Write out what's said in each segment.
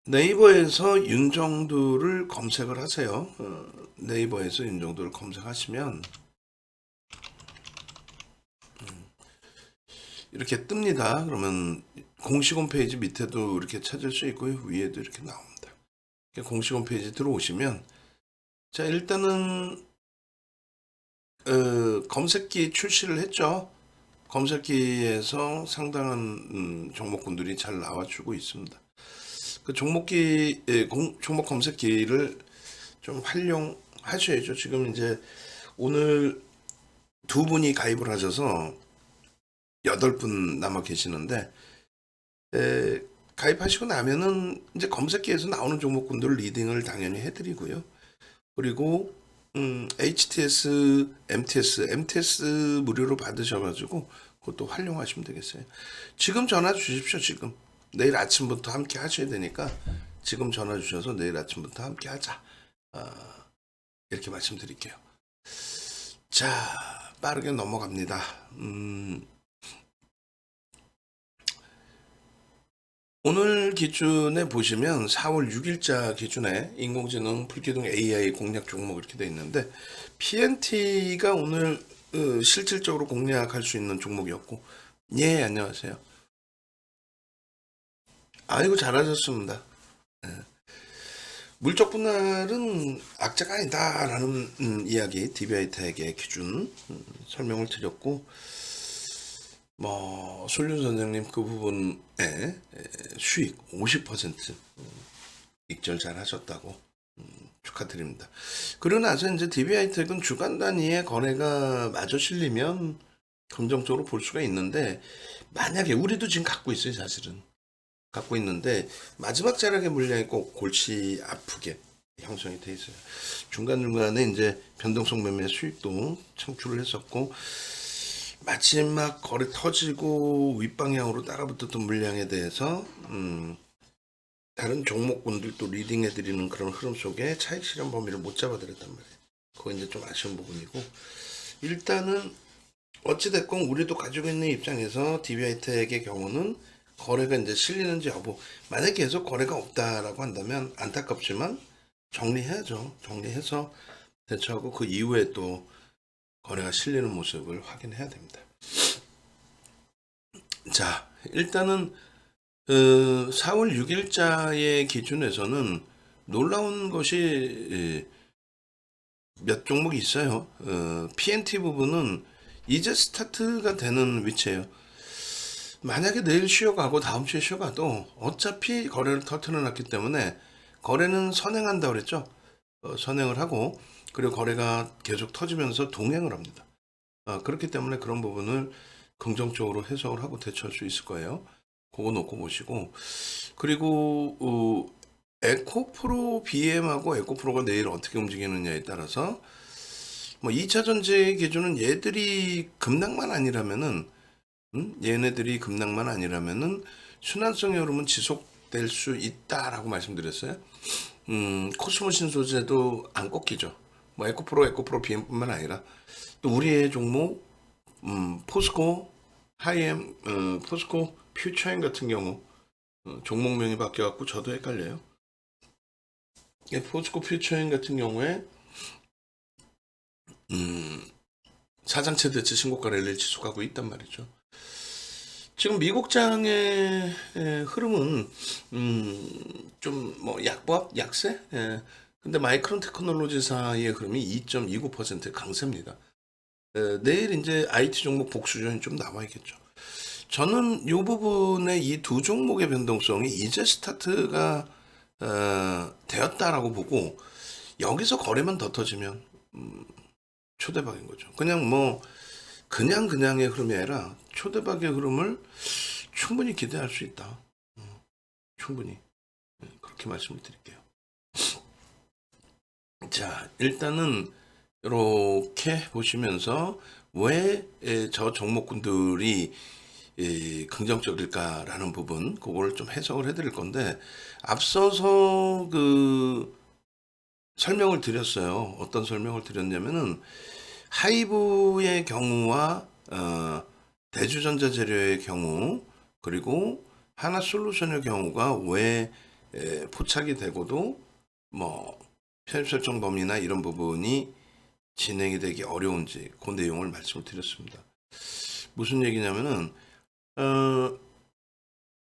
네이버에서 윤정두를 검색을 하세요. 네이버에서 윤정두를 검색하시면 이렇게 뜹니다. 그러면 공식 홈페이지 밑에도 이렇게 찾을 수 있고요. 위에도 이렇게 나옵니다. 공식 홈페이지 들어오시면 자 일단은 검색기 출시를 했죠. 검색기에서 상당한 종목군들이 잘 나와주고 있습니다. 그 종목 검색기를 좀 활용하셔야죠. 지금 이제 오늘 두 분이 가입을 하셔서 8분 남아 계시는데 에, 가입하시고 나면은 이제 검색기에서 나오는 종목군들 리딩을 당연히 해드리고요. 그리고 HTS, MTS 무료로 받으셔가지고 그것도 활용하시면 되겠어요. 지금 전화 주십시오. 지금 내일 아침부터 함께 하셔야 되니까 지금 전화 주셔서 내일 아침부터 함께 하자. 이렇게 말씀드릴게요. 자, 빠르게 넘어갑니다. 오늘 기준에 보시면 4월 6일자 기준에 인공지능 불기둥 AI 공략 종목 이렇게 돼 있는데 PNT가 오늘 실질적으로 공략할 수 있는 종목이었고 예 안녕하세요. 아이고 잘하셨습니다. 물적 분할은 악재가 아니다라는 이야기 DBI텍의 기준 설명을 드렸고 뭐 솔륜 선생님 그 부분에 수익 50% 익절 잘 하셨다고 축하드립니다. 그러고 나서 이제 DBI텍은 주간 단위의 거래가 마저 실리면 긍정적으로 볼 수가 있는데 만약에 우리도 지금 갖고 있어요 사실은 갖고 있는데 마지막 자락의 물량이 꼭 골치 아프게 형성이 돼 있어요. 중간중간에 이제 변동성 매매 수익도 창출을 했었고 마지막 거래 터지고 윗방향으로 따라붙었던 물량에 대해서 다른 종목군들도 리딩해드리는 그런 흐름 속에 차익 실현 범위를 못 잡아드렸단 말이에요. 그거 이제 좀 아쉬운 부분이고 일단은 어찌됐건 우리도 가지고 있는 입장에서 DBI텍의 경우는 거래가 이제 실리는지 여부 만약에 계속 거래가 없다라고 한다면 안타깝지만 정리해야죠. 정리해서 대처하고 그 이후에 또 거래가 실리는 모습을 확인해야 됩니다. 자 일단은 4월 6일자의 기준에서는 놀라운 것이 몇 종목이 있어요. PNT 부분은 이제 스타트가 되는 위치예요. 만약에 내일 쉬어가고 다음 주에 쉬어가도 어차피 거래를 터트려놨기 때문에 거래는 선행한다 그랬죠. 선행을 하고 그리고 거래가 계속 터지면서 동행을 합니다. 그렇기 때문에 그런 부분을 긍정적으로 해석을 하고 대처할 수 있을 거예요. 그거 놓고 보시고 그리고 에코프로 BM하고 에코프로가 내일 어떻게 움직이느냐에 따라서 뭐 2차 전지 기준은 얘들이 급락만 아니라면은 얘네들이 급락만 아니라면은 순환성 흐름은 지속될 수 있다라고 말씀드렸어요. 코스모 신소재도 안 꺾이죠. 뭐 에코프로 BM뿐만 아니라 또 우리의 종목 포스코 하이엠 포스코 퓨처엠 같은 경우 종목명이 바뀌어갖고 저도 헷갈려요. 포스코 퓨처엠 같은 경우에 사상 최대치 신고가 랠리를 지속하고 있단 말이죠. 지금 미국장의 흐름은 좀 뭐 약보합 약세? 근데 마이크론 테크놀로지사의 흐름이 2.29% 강세입니다. 내일 이제 IT 종목 복수전이 좀 나와 있겠죠. 저는 이 부분에 이 두 종목의 변동성이 이제 스타트가 되었다라고 보고 여기서 거래만 더 터지면 초대박인 거죠. 그냥 뭐 그냥의 흐름이 아니라 초대박의 흐름을 충분히 기대할 수 있다. 충분히 그렇게 말씀을 드릴게요. 자 일단은 이렇게 보시면서 왜 저 종목군들이 긍정적일까라는 부분 그거를 좀 해석을 해드릴 건데 앞서서 그 설명을 드렸어요. 어떤 설명을 드렸냐면은 하이브의 경우와 대주전자 재료의 경우 그리고 하나솔루션의 경우가 왜 포착이 되고도 뭐 편입 설정 범위나 이런 부분이 진행이 되기 어려운지 그 내용을 말씀을 드렸습니다. 무슨 얘기냐면은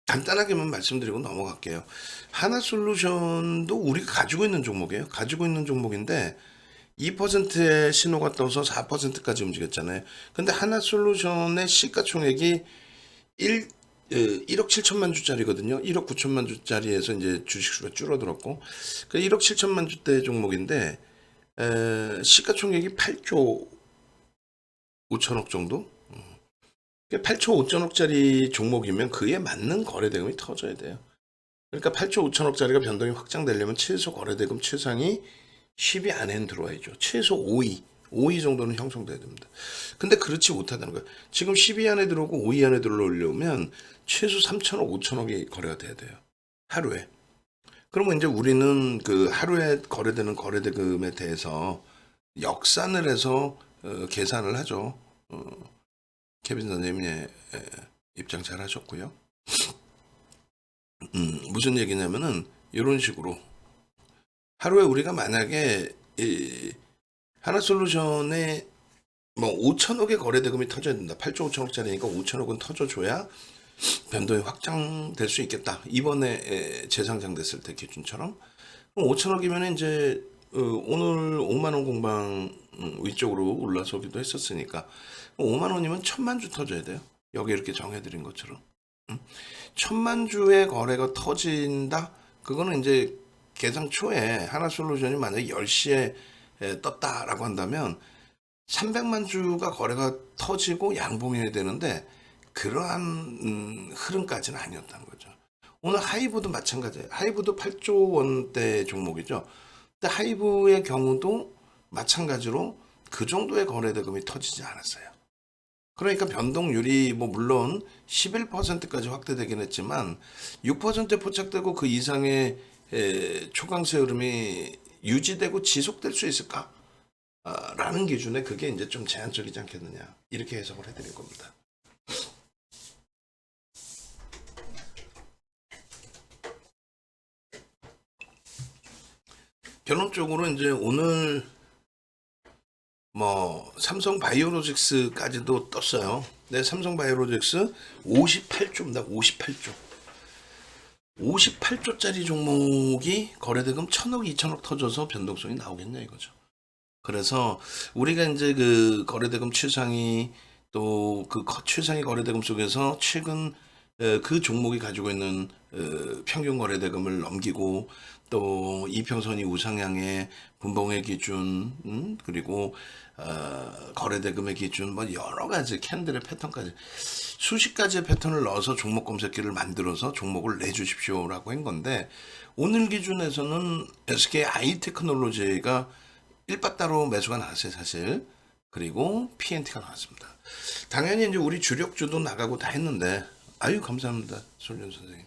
간단하게만 말씀드리고 넘어갈게요. 하나솔루션도 우리가 가지고 있는 종목이에요. 가지고 있는 종목인데 2%의 신호가 떠서 4%까지 움직였잖아요. 근데 하나솔루션의 시가총액이 1억 7천만 주짜리거든요. 1억 9천만 주짜리에서 이제 주식수가 줄어들었고, 그 1억 7천만 주대 종목인데, 시가총액이 8조 5천억 정도? 8조 5천억짜리 종목이면 그에 맞는 거래대금이 터져야 돼요. 그러니까 8조 5천억짜리가 변동이 확장되려면 최소 거래대금 최상이 10위 안에는 들어와야죠. 최소 5위 정도는 형성돼야 됩니다. 근데 그렇지 못하다는 거예요. 지금 10위 안에 들어오고 5위 안에 들어오려면 최소 3천억, 5천억이 거래가 돼야 돼요. 하루에. 그러면 이제 우리는 그 하루에 거래되는 거래대금에 대해서 역산을 해서 계산을 하죠. 케빈 선생님의 입장 잘 하셨고요. 무슨 얘기냐면은 이런 식으로 하루에 우리가 만약에 하나솔루션에 뭐 5천억의 거래대금이 터져야 된다. 8조 5천억짜리니까 5천억은 터져줘야 변동이 확장될 수 있겠다. 이번에 재상장됐을 때 기준처럼 5천억이면 이제 오늘 5만 원 공방 위쪽으로 올라서기도 했었으니까 5만 원이면 1,000만 주 터져야 돼요. 여기 이렇게 정해드린 것처럼 1,000만 주의 거래가 터진다. 그거는 이제 개장 초에 하나솔루션이 만약에 10시에 떴다라고 한다면 300만 주가 거래가 터지고 양봉해야 되는데 그러한 흐름까지는 아니었다는 거죠. 오늘 하이브도 마찬가지예요. 하이브도 8조 원대 종목이죠. 근데 하이브의 경우도 마찬가지로 그 정도의 거래대금이 터지지 않았어요. 그러니까 변동률이 뭐 물론 11%까지 확대되긴 했지만 6% 포착되고 그 이상의 초강세 흐름이 유지되고 지속될 수 있을까? 라는 기준에 그게 이제 좀 제한적이지 않겠느냐 이렇게 해석을 해드릴 겁니다. 결론적으로 이제 오늘 뭐 삼성 바이오로직스까지도 떴어요. 네, 삼성 바이오로직스 58조입니다. 58조. 58조짜리 종목이 거래대금 1,000억, 2,000억 터져서 변동성이 나오겠냐 이거죠. 그래서 우리가 이제 그 거래대금 최상위 또 그 최상위 거래대금 속에서 최근 그 종목이 가지고 있는 평균 거래대금을 넘기고 또 이평선이 우상향의 분봉의 기준 그리고 거래대금의 기준 뭐 여러 가지 캔들의 패턴까지 수십 가지의 패턴을 넣어서 종목 검색기를 만들어서 종목을 내주십시오라고 한 건데 오늘 기준에서는 SK 아이테크놀로지가 일바따로 매수가 나왔어요, 사실. 그리고 PNT가 나왔습니다. 당연히 이제 우리 주력주도 나가고 다 했는데, 아유, 감사합니다. 손준 선생님.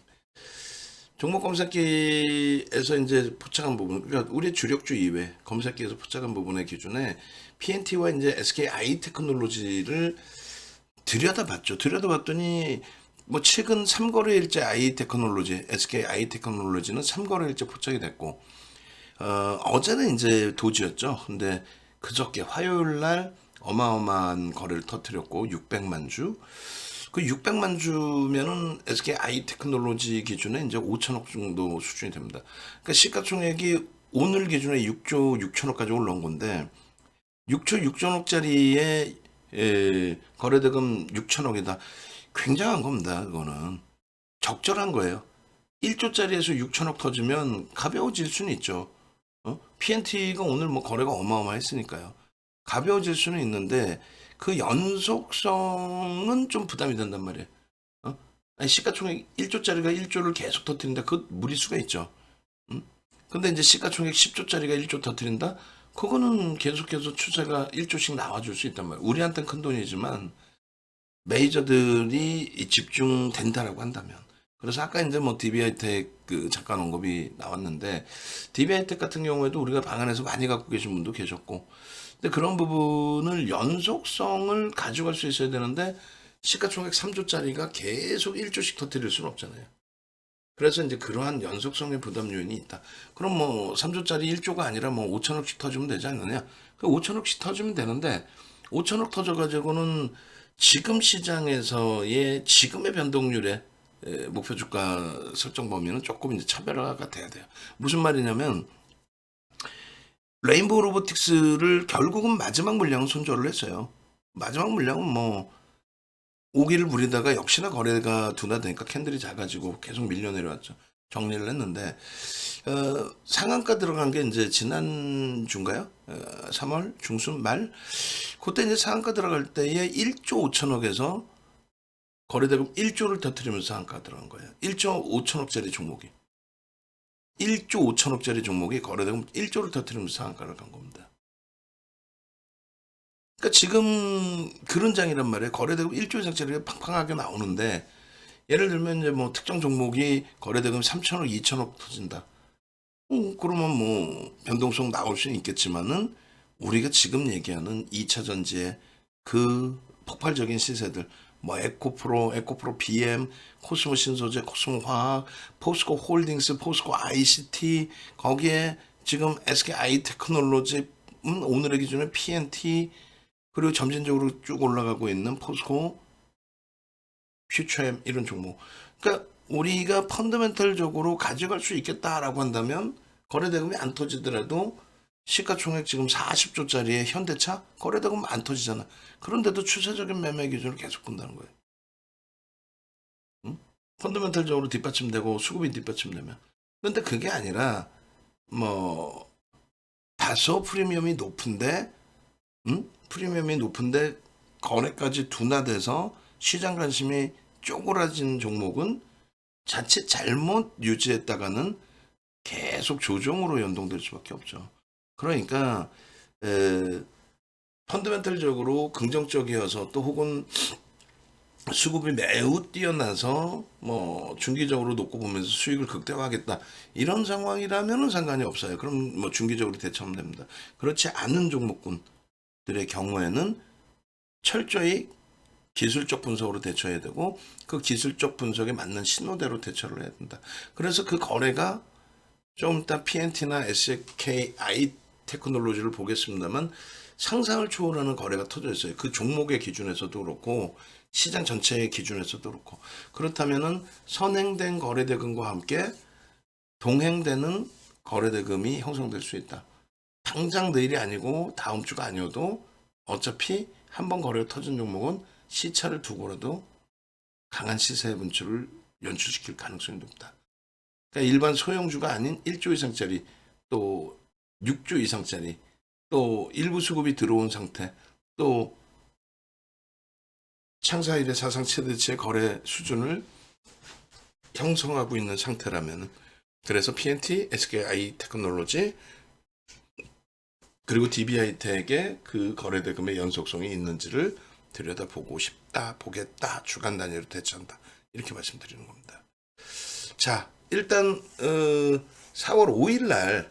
종목 검색기에서 이제 포착한 부분, 그러니까 우리 주력주 이외 검색기에서 포착한 부분의 기준에 PNT와 이제 SK 아이테크놀로지를 들여다봤죠. 들여다봤더니 뭐 최근 3거래일째 아이테크놀로지, SK 아이테크놀로지는 3거래일째 포착이 됐고, 어제는 이제 도지였죠. 근데 그저께 화요일 날 어마어마한 거래를 터뜨렸고 600만 주. 그 600만 주면은 SK 아이테크놀로지 기준에 이제 5천억 정도 수준이 됩니다. 그러니까 시가총액이 오늘 기준에 6조 6천억까지 올라온 건데 6조 6천억짜리의 거래대금 6천억이다. 굉장한 겁니다. 그거는 적절한 거예요. 1조짜리에서 6천억 터지면 가벼워질 수는 있죠. PNT가 오늘 뭐 거래가 어마어마했으니까요. 가벼워질 수는 있는데 그 연속성은 좀 부담이 된단 말이에요. 아니, 시가총액 1조짜리가 1조를 계속 터뜨린다. 그 무리수가 있죠. 근데 이제 시가총액 10조짜리가 1조 터뜨린다? 그거는 계속해서 추세가 1조씩 나와줄 수 있단 말이에요. 우리한테는 큰 돈이지만 메이저들이 집중된다라고 한다면. 그래서 아까 이제 뭐 DB하이텍 그 잠깐 언급이 나왔는데 DB하이텍 같은 경우에도 우리가 방안에서 많이 갖고 계신 분도 계셨고 근데 그런 부분을 연속성을 가져갈 수 있어야 되는데 시가총액 3조짜리가 계속 1조씩 터뜨릴 수는 없잖아요. 그래서 이제 그러한 연속성의 부담 요인이 있다. 그럼 뭐 3조짜리 1조가 아니라 뭐 5천억씩 터주면 되지 않느냐? 그 5천억씩 터주면 되는데 5천억 터져가지고는 지금 시장에서의 지금의 변동률의 목표 주가 설정 범위는 조금 이제 차별화가 돼야 돼요. 무슨 말이냐면 레인보우 로보틱스를 결국은 마지막 물량은 손절을 했어요. 마지막 물량은 뭐 오기를 부리다가 역시나 거래가 둔화되니까 캔들이 작아지고 계속 밀려 내려왔죠. 정리를 했는데 상한가 들어간 게 이제 지난 주인가요? 3월 중순 말 그때 이제 상한가 들어갈 때에 1조 5천억에서 거래대금 1조를 터뜨리면서 상한가 들어간 거예요. 1조 5천억짜리 종목이 1조 5천억짜리 종목이 거래대금 1조를 터뜨리면서 상한가를 간 겁니다. 그러니까 지금 그런 장이란 말이에요. 거래대금 1조 이상짜리가 팡팡하게 나오는데 예를 들면 이제 뭐 특정 종목이 거래대금 3천억, 2천억 터진다. 그러면 뭐 변동성 나올 수는 있겠지만은 우리가 지금 얘기하는 2차 전지의 그 폭발적인 시세들 뭐 에코프로 BM, 코스모 신소재, 코스모 화학, 포스코 홀딩스, 포스코 ICT 거기에 지금 SK 아이테크놀로지 오늘의 기준에 PNT 그리고 점진적으로 쭉 올라가고 있는 포스코 퓨처엠 이런 종목. 그러니까 우리가 펀더멘털적으로 가져갈 수 있겠다라고 한다면 거래대금이 안 터지더라도 시가총액 지금 40조짜리의 현대차 거래대금 안 터지잖아. 그런데도 추세적인 매매 기준을 계속 본다는 거예요. 응? 펀더멘털적으로 뒷받침되고 수급이 뒷받침되면. 그런데 그게 아니라 뭐 다소 프리미엄이 높은데 프리미엄이 높은데 거래까지 둔화돼서 시장 관심이 쪼그라진 종목은 자칫 잘못 유지했다가는 계속 조정으로 연동될 수밖에 없죠. 그러니까 펀더멘털적으로 긍정적이어서 또 혹은 수급이 매우 뛰어나서 뭐 중기적으로 놓고 보면서 수익을 극대화하겠다 이런 상황이라면은 상관이 없어요. 그럼 뭐 중기적으로 대처하면 됩니다. 그렇지 않은 종목군들의 경우에는 철저히 기술적 분석으로 대처해야 되고 그 기술적 분석에 맞는 신호대로 대처를 해야 된다. 그래서 그 거래가 좀 이따 PNT나 SK 아이테크놀로지를 보겠습니다만 상상을 초월하는 거래가 터져 있어요. 그 종목의 기준에서도 그렇고 시장 전체의 기준에서도 그렇고 그렇다면은 선행된 거래대금과 함께 동행되는 거래대금이 형성될 수 있다. 당장 내일이 아니고 다음 주가 아니어도 어차피 한번 거래가 터진 종목은 시차를 두고라도 강한 시세 분출을 연출시킬 가능성이 높다. 그러니까 일반 소형주가 아닌 1조 이상짜리 또 6조 이상짜리 또 일부 수급이 들어온 상태 또 창사 일의 사상 최대치의 거래 수준을 형성하고 있는 상태라면 그래서 PNT, SKI 테크놀로지 그리고 DB하이텍의 그 거래 대금의 연속성이 있는지를 들여다보고 싶다, 보겠다, 주간 단위로 대처한다 이렇게 말씀드리는 겁니다. 자, 일단 4월 5일 날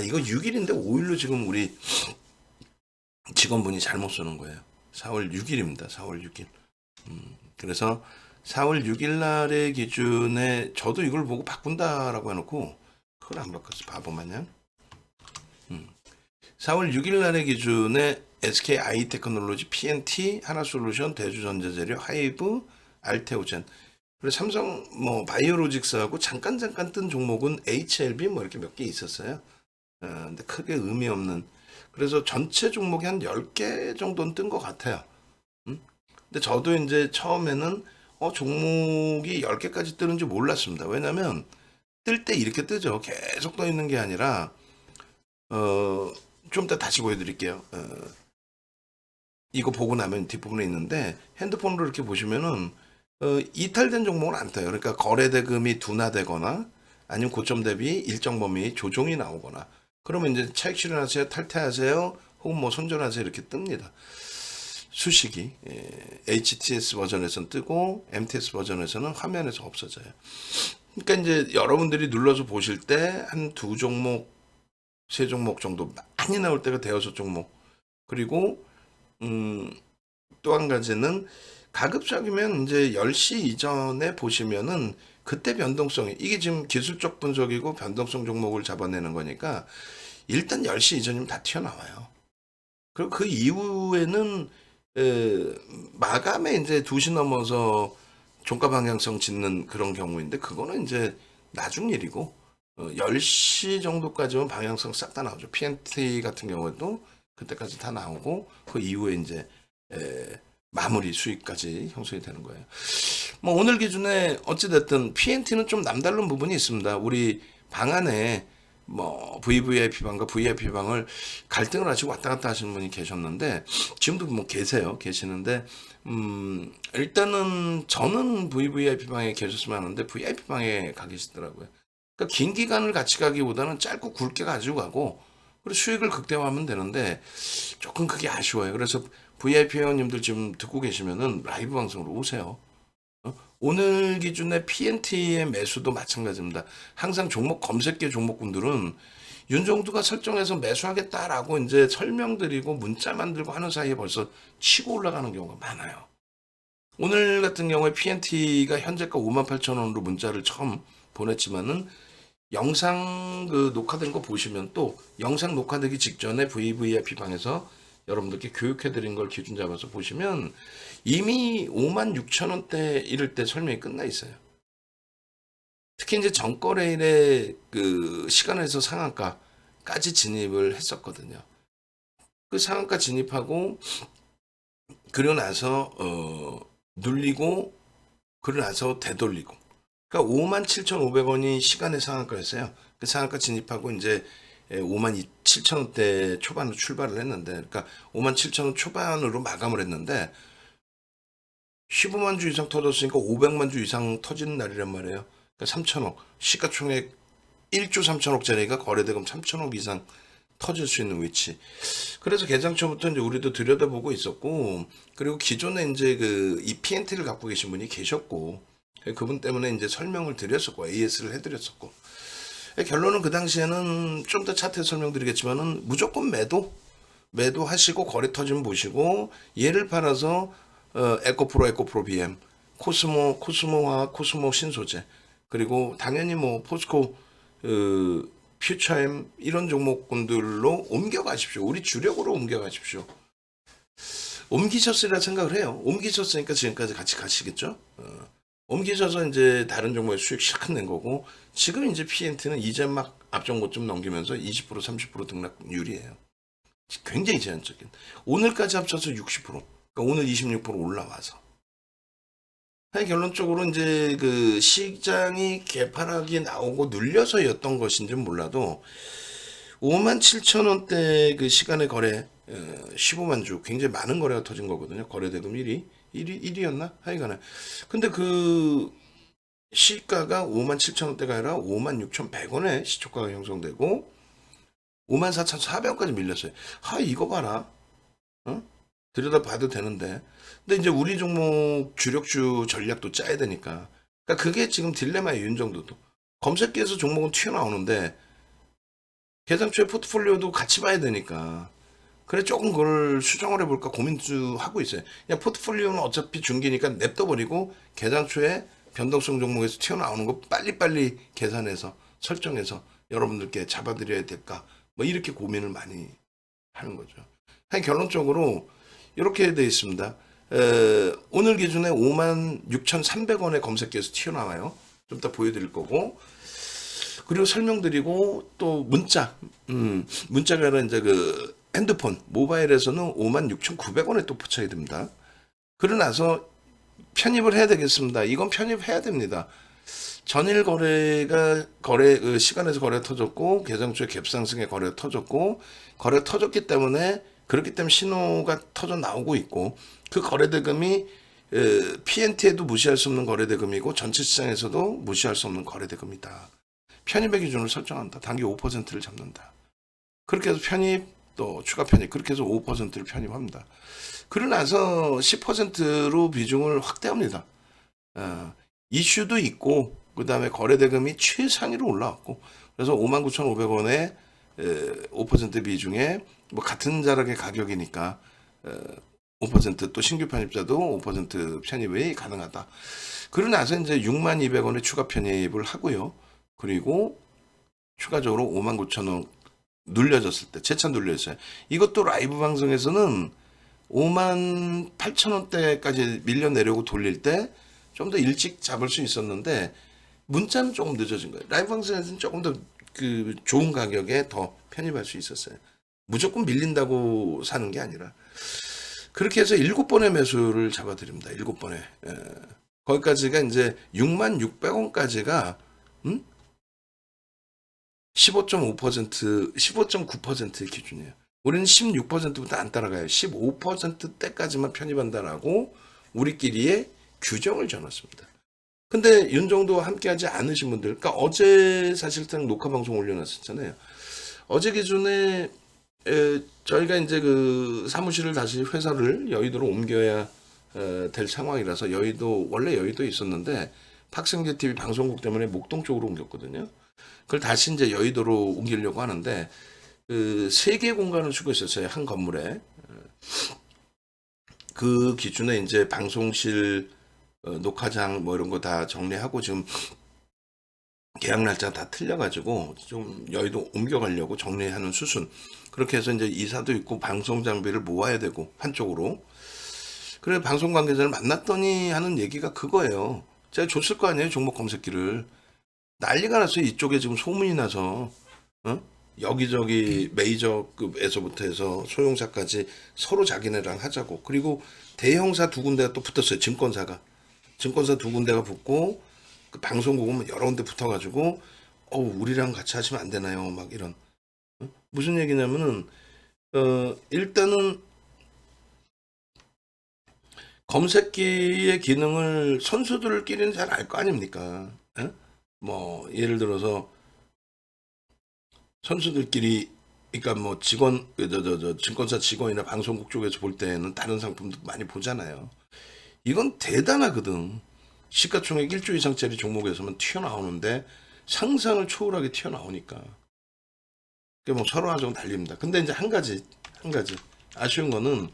이거 6일인데 5일로 지금 우리 직원분이 잘못 쓰는 거예요. 4월 6일입니다. 4월 6일. 그래서 4월 6일 날의 기준에 저도 이걸 보고 바꾼다라고 해놓고 그걸 안 바꿨어. 바보 마냥. 4월 6일 날의 기준에 SK 아이테크놀로지, PNT, 하나솔루션, 대주전자재료, 하이브, 알테오젠. 그리고 삼성 뭐 바이오로직스하고 잠깐 뜬 종목은 HLB 뭐 이렇게 몇 개 있었어요. 근데 크게 의미 없는. 그래서 전체 종목이 한 10개 정도는 뜬 것 같아요. 근데 저도 이제 처음에는 종목이 10개까지 뜨는 줄 몰랐습니다. 왜냐면 뜰 때 이렇게 뜨죠. 계속 떠 있는 게 아니라 좀 이따 다시 보여드릴게요. 이거 보고 나면 뒷부분에 있는데 핸드폰으로 이렇게 보시면은 이탈된 종목은 안 떠요. 그러니까 거래 대금이 둔화되거나 아니면 고점 대비 일정 범위 조정이 나오거나 그러면 이제 차익 실현하세요, 탈퇴하세요, 혹은 뭐 손절하세요 이렇게 뜹니다. 수식이 HTS 버전에서는 뜨고 MTS 버전에서는 화면에서 없어져요. 그러니까 이제 여러분들이 눌러서 보실 때 한 두 종목, 세 종목 정도 많이 나올 때가 대여섯 종목. 그리고 또 한 가지는 가급적이면 이제 10시 이전에 보시면은 그때 변동성이 이게 지금 기술적 분석이고 변동성 종목을 잡아내는 거니까 일단 10시 이전이면 다 튀어나와요. 그리고 그 이후에는 마감에 이제 2시 넘어서 종가 방향성 짓는 그런 경우인데 그거는 이제 나중 일이고 10시 정도까지는 방향성 싹 다 나오죠. PNT 같은 경우에도 그때까지 다 나오고 그 이후에 이제 마무리 수익까지 형성이 되는 거예요. 뭐 오늘 기준에 어찌됐든 PNT는 좀 남다른 부분이 있습니다. 우리 방 안에 뭐 VVIP 방과 VIP 방을 갈등을 하시고 왔다 갔다 하시는 분이 계셨는데 지금도 뭐 계시는데 일단은 저는 VVIP 방에 계셨으면 하는데 VIP 방에 가 계시더라고요. 그러니까 긴 기간을 같이 가기보다는 짧고 굵게 가지고 가고 그리고 수익을 극대화하면 되는데 조금 그게 아쉬워요. 그래서 VIP 회원님들 지금 듣고 계시면은 라이브 방송으로 오세요. 오늘 기준에 PNT의 매수도 마찬가지입니다. 항상 종목 검색계 종목군들은 윤정두가 설정해서 매수하겠다라고 이제 설명드리고 문자 만들고 하는 사이에 벌써 치고 올라가는 경우가 많아요. 오늘 같은 경우에 PNT가 현재가 58,000원으로 문자를 처음 보냈지만은 영상 그 녹화된 거 보시면 또 영상 녹화되기 직전에 VVIP 방에서 여러분들께 교육해드린 걸 기준 잡아서 보시면 이미 56,000원대 이럴 때 설명이 끝나 있어요. 특히 이제 전거래일에 그 시간에서 상한가까지 진입을 했었거든요. 그 상한가 진입하고 그러고 나서 눌리고 그러고 나서 되돌리고 그러니까 57,500원이 시간의 상한가였어요. 그 상한가 진입하고 이제 57,000원대 초반으로 출발을 했는데 그러니까 57,000원 초반으로 마감을 했는데 15만 주 이상 터졌으니까 500만 주 이상 터지는 날이란 말이에요. 그러니까 3천억 시가총액 1조 3천억짜리가 거래대금 3천억 이상 터질 수 있는 위치. 그래서 개장초부터 이제 우리도 들여다보고 있었고, 그리고 기존에 이제 그 이 PNT를 갖고 계신 분이 계셨고, 그분 때문에 이제 설명을 드렸었고, AS를 해드렸었고, 결론은 그 당시에는 좀 더 차트 설명드리겠지만은 무조건 매도하시고 거래 터짐 보시고 얘를 팔아서 에코프로 BM, 코스모화, 코스모 신소재, 그리고 당연히 뭐 포스코 퓨처엠 이런 종목군들로 옮겨가십시오. 우리 주력으로 옮겨가십시오. 옮기셨으리라 생각을 해요. 옮기셨으니까 지금까지 같이 가시겠죠. 옮기셔서 이제 다른 종목에 수익 시작 낸 거고 지금 이제 PNT는 이제 막 앞전 좀 넘기면서 20% 30% 등락률이에요. 굉장히 제한적인. 오늘까지 합쳐서 60%. 그러니까 오늘 26% 올라와서. 결론적으로 이제 그 시장이 개파락이 나오고 눌려서였던 것인지는 몰라도 57,000원대 그 시간의 거래 15만 주 굉장히 많은 거래가 터진 거거든요. 거래대금 1위였나? 하여간에. 근데 그 시가가 57,000원대가 아니라 56,100원에 시초가가 형성되고 54,400원까지 밀렸어요. 이거 봐라. 어? 들여다 봐도 되는데. 근데 이제 우리 종목 주력주 전략도 짜야 되니까. 그러니까 그게 지금 딜레마의 윤정도도. 검색기에서 종목은 튀어나오는데 계산초의 포트폴리오도 같이 봐야 되니까. 그래 조금 그걸 수정을 해볼까 고민도 하고 있어요. 그냥 포트폴리오는 어차피 중기니까 냅둬버리고 계산초에 변동성 종목에서 튀어나오는 거 빨리빨리 계산해서 설정해서 여러분들께 잡아드려야 될까 뭐 이렇게 고민을 많이 하는 거죠. 결론적으로 이렇게 되어 있습니다. 오늘 기준에 56,300원의 검색기에서 튀어나와요. 좀 이따 보여드릴 거고 그리고 설명드리고 또 문자가 아니라 이제 그 핸드폰 모바일에서는 56,900원에 또 포착이 됩니다. 그러고 나서 편입을 해야 되겠습니다. 이건 편입해야 됩니다. 전일 거래가 시간에서 거래 터졌고 계정주의 갭상승의 거래가 터졌고 거래가 터졌기 때문에 그렇기 때문에 신호가 터져 나오고 있고 그 거래대금이 PNT에도 무시할 수 없는 거래대금이고 전체 시장에서도 무시할 수 없는 거래대금이다. 편입의 기준을 설정한다. 단기 5%를 잡는다. 그렇게 해서 편입 또 추가 편입 그렇게 해서 5%를 편입합니다. 그러고 나서 10%로 비중을 확대합니다. 이슈도 있고 그 다음에 거래대금이 최상위로 올라왔고 그래서 59,500원에 5% 비중에 뭐 같은 자락의 가격이니까 5%또 신규 편입자도 5% 편입이 가능하다. 그러고 나서 이제 62,200원에 추가 편입을 하고요. 그리고 추가적으로 59,000원 눌려졌을 때 재차 눌려졌어요. 이것도 라이브 방송에서는 58,000원대까지 밀려내려고 돌릴 때 좀 더 일찍 잡을 수 있었는데 문자는 조금 늦어진 거예요. 라이브 방송에서는 조금 더 그 좋은 가격에 더 편입할 수 있었어요. 무조건 밀린다고 사는 게 아니라 그렇게 해서 7번의 매수를 잡아드립니다. 7번에 거기까지가 이제 66,600원까지가 15.5% 15.9% 기준이에요. 우리는 16%부터 안 따라가요. 15%대까지만 편입한다라고 우리끼리의 규정을 정했습니다. 근데 윤정도 함께하지 않으신 분들, 그러니까 어제 사실상 녹화 방송 올려놨었잖아요. 어제 기준에 저희가 이제 그 사무실을 다시 회사를 여의도로 옮겨야 될 상황이라서 여의도 원래 여의도에 있었는데 팍승재 TV 방송국 때문에 목동 쪽으로 옮겼거든요. 그걸 다시 이제 여의도로 옮기려고 하는데 그 3개 공간을 주고 있었어요. 한 건물에. 그 기준에 이제 방송실 녹화장 뭐 이런 거 다 정리하고 지금 계약 날짜 다 틀려가지고 좀 여의도 옮겨가려고 정리하는 수순. 그렇게 해서 이제 이사도 있고 방송 장비를 모아야 되고 한쪽으로. 그래 방송 관계자를 만났더니 하는 얘기가 그거예요. 제가 줬을 거 아니에요 종목 검색기를. 난리가 났어요. 이쪽에 지금 소문이 나서 여기저기 메이저급에서부터 해서 소형사까지 서로 자기네랑 하자고. 그리고 대형사 2군데가 또 붙었어요. 증권사 2군데가 붙고 그 방송국은 여러 군데 붙어가지고 우리랑 같이 하시면 안 되나요? 막 이런. 무슨 얘기냐면은 일단은 검색기의 기능을 선수들끼리는 잘 알 거 아닙니까? 뭐 예를 들어서 선수들끼리 그러니까 뭐 직원 증권사 직원이나 방송국 쪽에서 볼 때는 다른 상품도 많이 보잖아요. 이건 대단하거든. 시가총액 1조 이상짜리 종목에서만 튀어나오는데 상상을 초월하게 튀어나오니까. 뭐 서로 하자고 달립니다. 근데 이제 한 가지 아쉬운 거는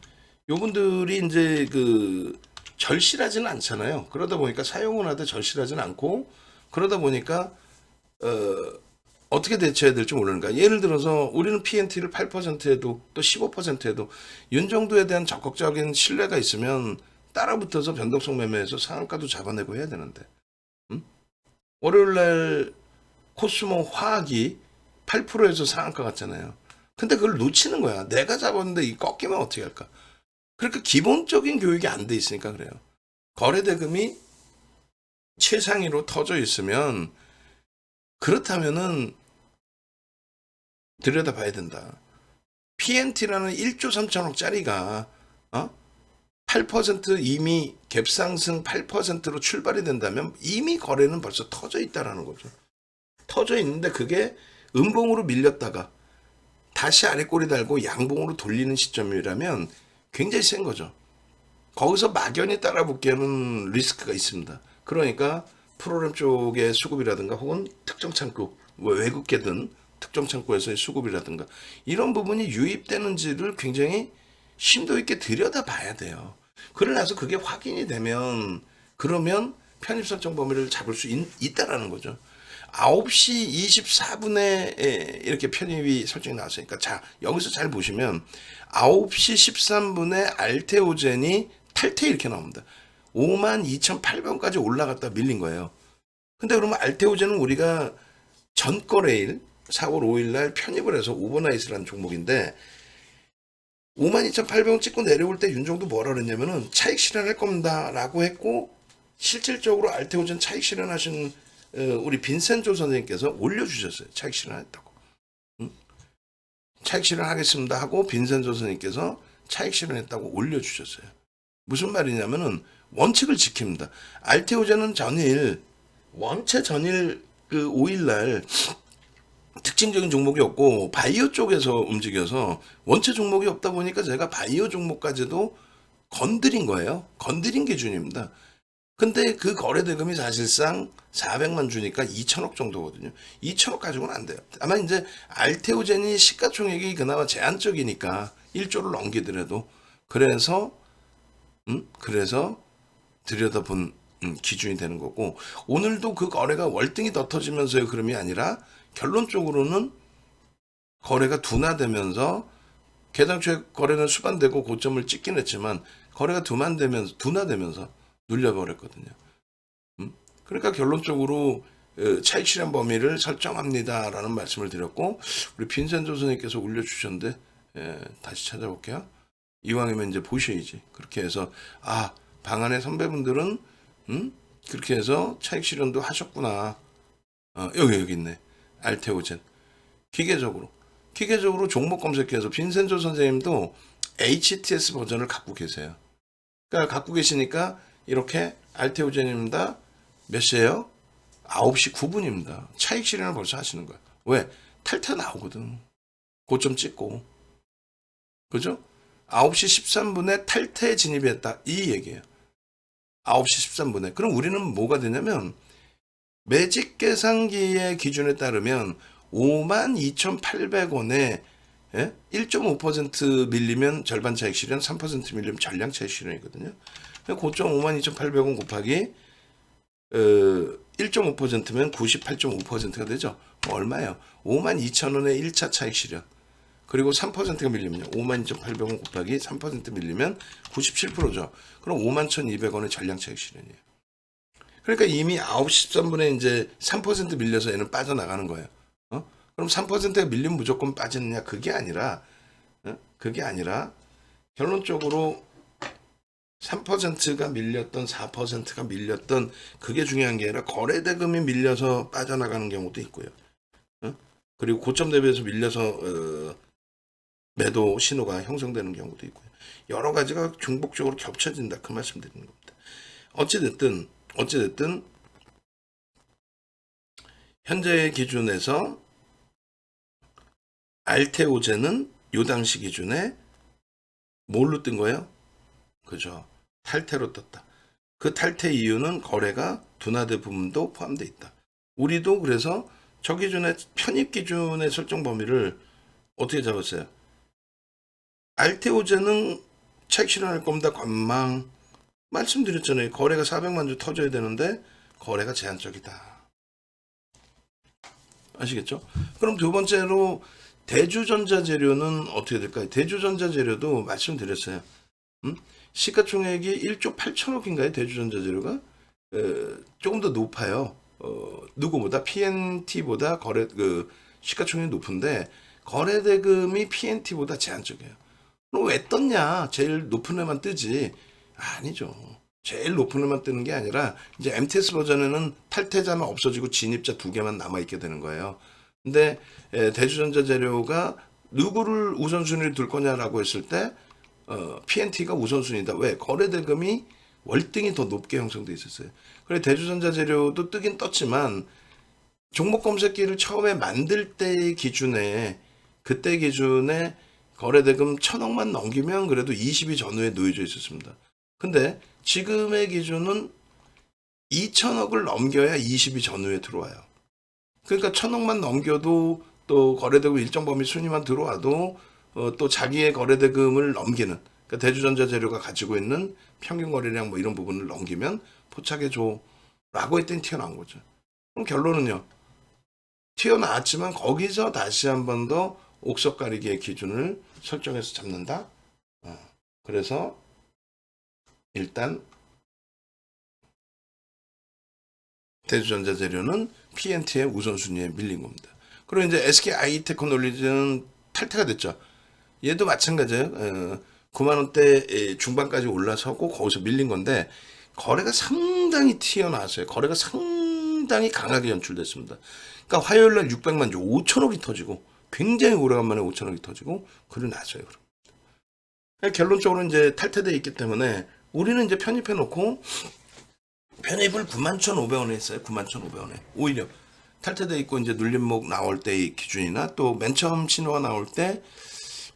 요분들이 이제 그 절실하지는 않잖아요. 그러다 보니까 사용은 하되 절실하지는 않고 그러다 보니까 어떻게 대처해야 될지 모르는 거야. 예를 들어서 우리는 PNT를 8%에도 또 15%에도 윤정도에 대한 적극적인 신뢰가 있으면 따라붙어서 변동성 매매해서 상한가도 잡아내고 해야 되는데 월요일날 코스모 화학이 8%에서 상한가 갔잖아요. 근데 그걸 놓치는 거야. 내가 잡았는데 이 꺾이면 어떻게 할까? 그러니까 기본적인 교육이 안 돼 있으니까 그래요. 거래대금이 최상위로 터져 있으면 그렇다면은 들여다봐야 된다. PNT라는 1조 3천억짜리가 8% 이미 갭상승 8%로 출발이 된다면 이미 거래는 벌써 터져 있다라는 거죠. 터져 있는데 그게 음봉으로 밀렸다가 다시 아래 꼬리 달고 양봉으로 돌리는 시점이라면 굉장히 센 거죠. 거기서 막연히 따라붙기에는 리스크가 있습니다. 그러니까 프로그램 쪽의 수급이라든가 혹은 특정 창구, 뭐 외국계든 특정 창구에서의 수급이라든가 이런 부분이 유입되는지를 굉장히 심도 있게 들여다봐야 돼요. 그러고 나서 그게 확인이 되면 그러면 편입 설정 범위를 잡을 수 있다라는 거죠. 9시 24분에 이렇게 편입이 설정이 나왔으니까 자 여기서 잘 보시면 9시 13분에 알테오젠이 탈퇴 이렇게 나옵니다. 52,800원까지 올라갔다 밀린 거예요. 근데 그러면 알테오젠은 우리가 전거래일 4월 5일 날 편입을 해서 오버나이스라는 종목인데 52,800원 찍고 내려올 때 윤정도 뭐라 그랬냐면은 차익 실현할 겁니다 라고 했고 실질적으로 알테오젠 차익 실현하신 우리 빈센조 선생님께서 올려주셨어요. 차익 실현했다고. 차익 실현하겠습니다 하고 빈센조 선생님께서 차익 실현했다고 올려주셨어요. 무슨 말이냐면은 원칙을 지킵니다. 알테오젠은 원체 전일 그 5일날 특징적인 종목이 없고 바이오 쪽에서 움직여서 원체 종목이 없다 보니까 제가 바이오 종목까지도 건드린 거예요. 건드린 기준입니다. 근데 그 거래 대금이 사실상 400만 주니까 2천억 정도거든요. 2천억 가지고는 안 돼요. 아마 이제 알테오젠이 시가총액이 그나마 제한적이니까 1조를 넘기더라도 그래서 그래서 들여다본 기준이 되는 거고, 오늘도 그 거래가 월등히 더 터지면서의 흐름이 아니라 결론적으로는 거래가 둔화되면서 개당초에 거래는 수반되고 고점을 찍긴 했지만 거래가 둔화되면서 눌려버렸거든요. 그러니까 결론적으로 차익 실현 범위를 설정합니다라는 말씀을 드렸고, 우리 빈센조 선생님께서 올려주셨는데 다시 찾아볼게요. 이왕이면 이제 보셔야지. 그렇게 해서 방 안의 선배분들은 그렇게 해서 차익 실현도 하셨구나. 여기 있네. 알테오젠. 기계적으로 종목 검색해서 빈센조 선생님도 HTS 버전을 갖고 계세요. 그러니까 갖고 계시니까 이렇게 알테오젠입니다. 몇 시에요? 9시 9분입니다. 차익 실현을 벌써 하시는 거예요. 왜? 탈퇴 나오거든. 고점 찍고. 그죠? 9시 13분에 탈퇴 진입했다. 이 얘기예요. 9시 13분에. 그럼 우리는 뭐가 되냐면 매직 계산기의 기준에 따르면 52,800원에 1.5% 밀리면 절반 차익 실현, 3% 밀리면 전량 차익 실현이거든요. 고점 52,800원 곱하기 1.5%면 98.5%가 되죠. 얼마예요? 52,000원의 1차 차익 실현. 그리고 3%가 밀리면요. 52,800원 곱하기 3% 밀리면 97%죠. 그럼 51,200원의 전량 차익 실현이에요. 그러니까 이미 9시 13분에 이제 3% 밀려서 얘는 빠져나가는 거예요. 그럼 3%가 밀리면 무조건 빠지느냐? 그게 아니라 결론적으로 3%가 밀렸던 4%가 밀렸던 그게 중요한 게 아니라 거래대금이 밀려서 빠져나가는 경우도 있고요. 그리고 고점 대비해서 밀려서 매도 신호가 형성되는 경우도 있고요. 여러 가지가 중복적으로 겹쳐진다. 그 말씀 드리는 겁니다. 어찌됐든 현재의 기준에서 알테오젠은 요 당시 기준에 뭘로 뜬 거예요? 그죠? 탈퇴로 떴다. 그 탈퇴 이유는 거래가 둔화된 부분도 포함되어 있다. 우리도 그래서 저 기준의 편입 기준의 설정 범위를 어떻게 잡았어요? 알테오젠은 차익 실현할 겁니다. 관망. 말씀드렸잖아요. 거래가 400만 주 터져야 되는데 거래가 제한적이다. 아시겠죠? 그럼 두 번째로 대주전자재료는 어떻게 될까요? 대주전자재료도 말씀드렸어요. 시가총액이 1조 8천억인가요? 대주전자재료가 조금 더 높아요. 누구보다 PNT보다 시가총액이 높은데 거래대금이 PNT보다 제한적이에요. 그럼 왜 떴냐? 제일 높은 애만 뜨지. 아니죠. 제일 높은 애만 뜨는 게 아니라 이제 MTS 버전에는 탈퇴자만 없어지고 진입자 2개만 남아있게 되는 거예요. 근데 대주전자 재료가 누구를 우선순위를 둘 거냐라고 했을 때 PNT가 우선순위다. 왜? 거래대금이 월등히 더 높게 형성돼 있었어요. 그래 대주전자 재료도 뜨긴 떴지만 종목 검색기를 처음에 만들 때의 기준에 그때 기준에 거래대금 1,000억만 넘기면 그래도 20이 전후에 놓여져 있었습니다. 근데 지금의 기준은 2,000억을 넘겨야 20이 전후에 들어와요. 그러니까 1,000억만 넘겨도 또 거래대금 일정 범위 순위만 들어와도 또 자기의 거래대금을 넘기는, 그러니까 대주전자 재료가 가지고 있는 평균 거래량 뭐 이런 부분을 넘기면 포착해줘 라고 했더니 튀어나온 거죠. 그럼 결론은요. 튀어나왔지만 거기서 다시 한 번 더 옥석 가리기의 기준을 설정해서 잡는다. 그래서 일단 대주전자 재료는 PNT의 우선순위에 밀린 겁니다. 그리고 이제 SK 하이테크놀리지는 탈퇴가 됐죠. 얘도 마찬가지예요. 9만 원대 중반까지 올라서고 거기서 밀린 건데 거래가 상당히 튀어나왔어요. 거래가 상당히 강하게 연출됐습니다. 그러니까 화요일 날 600만 주 5천억이 터지고 굉장히 오래간만에 5천억이 터지고 그리고 나서요. 결론적으로 이제 탈퇴되어 있기 때문에 우리는 이제 편입해 놓고 편입을 91,500원에 했어요. 91,500원에. 오히려 탈퇴돼 있고 이제 눌림목 나올 때의 기준이나 또 맨 처음 신호가 나올 때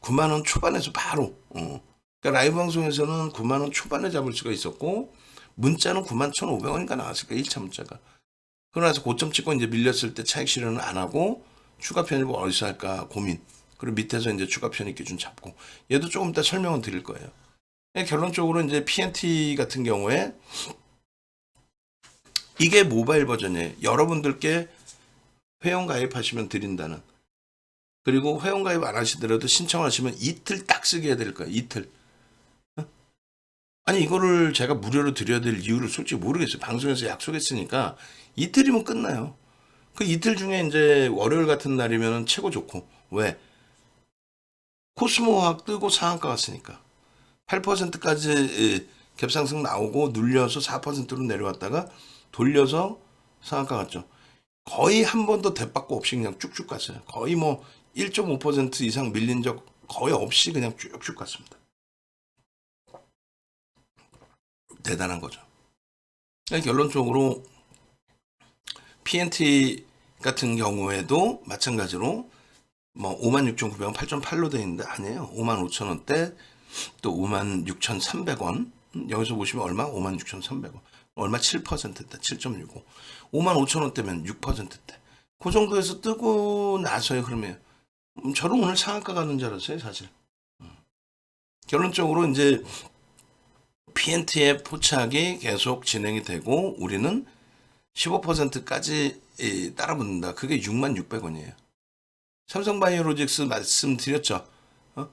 9만 원 초반에서 바로 그러니까 라이브 방송에서는 9만 원 초반에 잡을 수가 있었고 문자는 91,500원인가 나왔을까 1차 문자가. 그러나서 고점 찍고 이제 밀렸을 때 차익 실현을 안 하고 추가 편입을 어디서 할까 고민. 그리고 밑에서 이제 추가 편입 기준 잡고 얘도 조금 이따 설명은 드릴 거예요. 결론적으로 이제 PNT 같은 경우에 이게 모바일 버전이에요. 여러분들께 회원 가입하시면 드린다는. 그리고 회원 가입 안 하시더라도 신청하시면 이틀 딱 쓰게 해야 될 거예요. 이틀. 아니 이거를 제가 무료로 드려야 될 이유를 솔직히 모르겠어요. 방송에서 약속했으니까 이틀이면 끝나요. 그 이틀 중에 이제 월요일 같은 날이면 최고 좋고. 왜? 코스모화학 뜨고 상한가 갔으니까 8%까지 갭상승 나오고 눌려서 4%로 내려왔다가 돌려서 상한가 갔죠. 거의 한 번도 대받고 없이 그냥 쭉쭉 갔어요. 거의 뭐 1.5% 이상 밀린 적 거의 없이 그냥 쭉쭉 갔습니다. 대단한 거죠. 결론적으로 PNT 같은 경우에도 마찬가지로 뭐 56,900원 8.8로 돼 있는데 아니에요. 55,000원대 또 56,300원 여기서 보시면 얼마? 56,300원 얼마 7%대 7.65 55,000원대면 6%대 그 정도에서 뜨고 나서요. 그러면 저는 오늘 상한가 가는 줄 알았어요 사실. 결론적으로 이제 PNT의 포착이 계속 진행이 되고 우리는 15%까지 따라붙는다. 그게 66,600원이에요. 삼성바이오로직스 말씀드렸죠.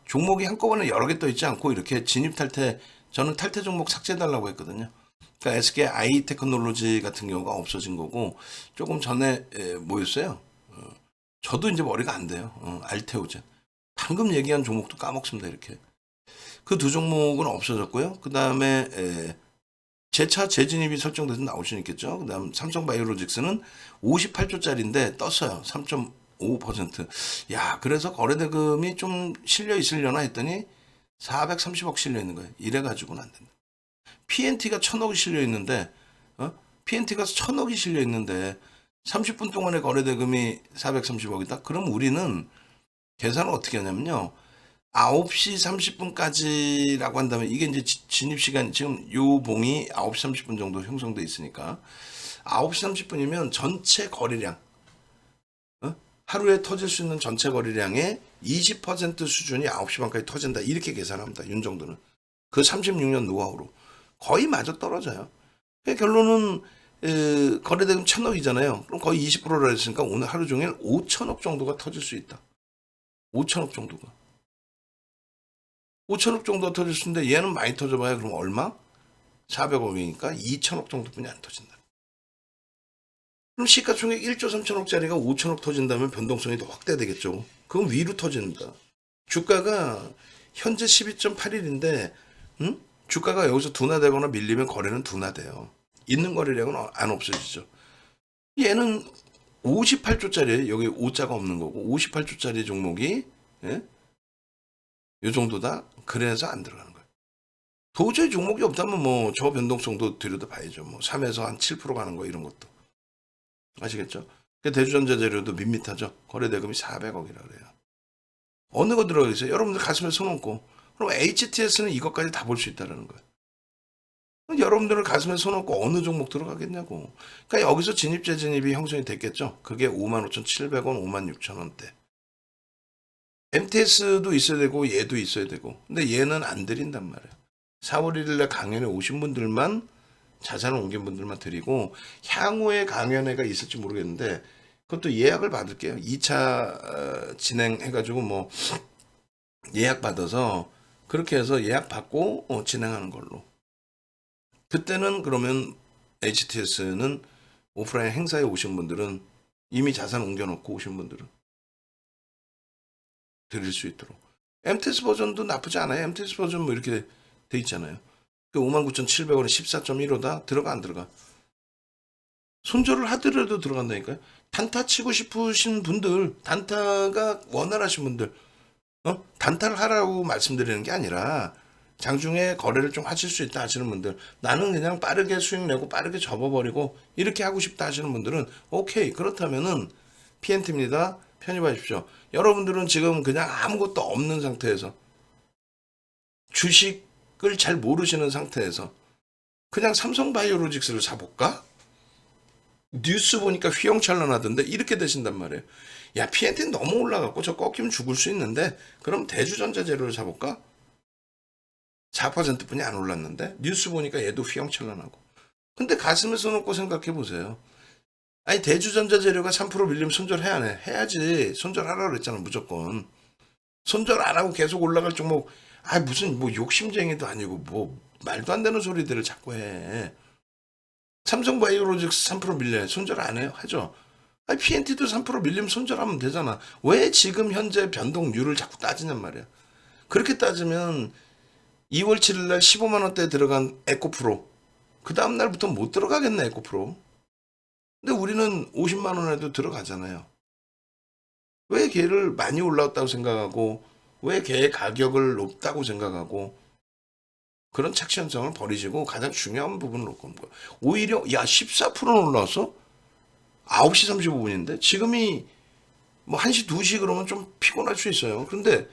종목이 한꺼번에 여러 개 떠 있지 않고 이렇게 진입 탈퇴 저는 탈퇴 종목 삭제해달라고 했거든요. 그러니까 SK 아이테크놀로지 같은 경우가 없어진 거고 조금 전에 뭐였어요? 저도 이제 머리가 안 돼요. 알테오젠. 방금 얘기한 종목도 까먹습니다. 이렇게. 그 두 종목은 없어졌고요. 그 다음에 재차 재진입이 설정돼서 나올 수 있겠죠. 그 다음 삼성바이오로직스는 58조짜리인데 떴어요. 3.5%. 야, 그래서 거래대금이 좀 실려 있으려나 했더니 430억 실려 있는 거예요. 이래가지고는 안 된다. PNT가 1,000억이 실려 있는데, PNT가 1,000억이 실려 있는데 30분 동안의 거래대금이 430억이다? 그럼 우리는 계산을 어떻게 하냐면요. 9시 30분까지라고 한다면 이게 이제 진입 시간 지금 요 봉이 9시 30분 정도 형성돼 있으니까 9시 30분이면 전체 거래량 하루에 터질 수 있는 전체 거래량의 20% 수준이 9시 반까지 터진다. 이렇게 계산합니다. 윤 정도는. 그 36년 노하우로 거의 맞아 떨어져요. 결론은 거래대금 1,000억이잖아요. 그럼 거의 20%라 했으니까 오늘 하루 종일 5천억 정도가 터질 수 있다. 5천억 정도가. 5천억 정도 터질 수 있는데 얘는 많이 터져봐야 그럼 얼마? 400억이니까 2천억 정도뿐이 안 터진다. 그럼 시가총액 1조 3천억짜리가 5천억 터진다면 변동성이 더 확대되겠죠. 그건 위로 터진다. 주가가 현재 12.81인데 주가가 여기서 둔화되거나 밀리면 거래는 둔화돼요. 있는 거래량은 안 없어지죠. 얘는 58조짜리 여기 5자가 없는 거고 58조짜리 종목이 이 정도다. 그래서 안 들어가는 거예요. 도저히 종목이 없다면 뭐 저 변동성도 들여다봐야죠. 뭐 3에서 한 7% 가는 거 이런 것도. 아시겠죠? 대주전자 재료도 밋밋하죠. 거래대금이 400억이라 그래요. 어느 거 들어가 있어요? 여러분들 가슴에 손 얹고. 그럼 HTS는 이것까지 다 볼 수 있다는 거예요. 여러분들은 가슴에 손 얹고 어느 종목 들어가겠냐고. 그러니까 여기서 진입 재진입이 형성이 됐겠죠. 그게 55,700원, 56,000원대. MTS도 있어야 되고 얘도 있어야 되고. 근데 얘는 안 드린단 말이에요. 4월 1일날 강연에 오신 분들만 자산을 옮긴 분들만 드리고 향후에 강연회가 있을지 모르겠는데 그것도 예약을 받을게요. 2차 진행해가지고 뭐 예약 받아서 그렇게 해서 예약 받고 진행하는 걸로. 그때는 그러면 HTS는 오프라인 행사에 오신 분들은 이미 자산 옮겨놓고 오신 분들은 드릴 수 있도록. MTS 버전도 나쁘지 않아요. MTS 버전 뭐 이렇게 돼 있잖아요. 그 59,700원에 14.15다 들어가 안 들어가? 손절을 하더라도 들어간다니까요. 단타 치고 싶으신 분들, 단타가 원활하신 분들, 단타를 하라고 말씀드리는 게 아니라 장중에 거래를 좀 하실 수 있다 하시는 분들, 나는 그냥 빠르게 수익 내고 빠르게 접어버리고 이렇게 하고 싶다 하시는 분들은 오케이. 그렇다면은 PNT입니다. 편입하십시오. 여러분들은 지금 그냥 아무것도 없는 상태에서 주식을 잘 모르시는 상태에서 그냥 삼성바이오로직스를 사볼까? 뉴스 보니까 휘영찬란하던데 이렇게 되신단 말이에요. 야, PNT는 너무 올라갔고 저 꺾이면 죽을 수 있는데 그럼 대주전자 재료를 사볼까? 4%뿐이 안 올랐는데 뉴스 보니까 얘도 휘황찬란하고. 근데 가슴에 써놓고 생각해 보세요. 아니 대주전자재료가 3% 밀리면 손절해야 안 해? 해야지. 손절하라고 그랬잖아 무조건. 손절 안 하고 계속 올라갈 종목. 아 무슨 뭐 욕심쟁이도 아니고 뭐 말도 안 되는 소리들을 자꾸 해. 삼성바이오로직스 3% 밀려요. 손절 안 해요? 하죠. 아니 PNT도 3% 밀리면 손절하면 되잖아. 왜 지금 현재 변동률을 자꾸 따지냔 말이야. 그렇게 따지면 2월 7일 날 15만 원대에 들어간 에코프로 그 다음 날부터 못 들어가겠네 에코프로. 근데 우리는 50만 원에도 들어가잖아요. 왜 걔를 많이 올라왔다고 생각하고 왜 걔의 가격을 높다고 생각하고 그런 착시 현상을 버리시고 가장 중요한 부분을 놓고 온 거야. 오히려 야 14%는 올라왔어? 9시 35분인데 지금이 뭐 1시 2시 그러면 좀 피곤할 수 있어요. 그런데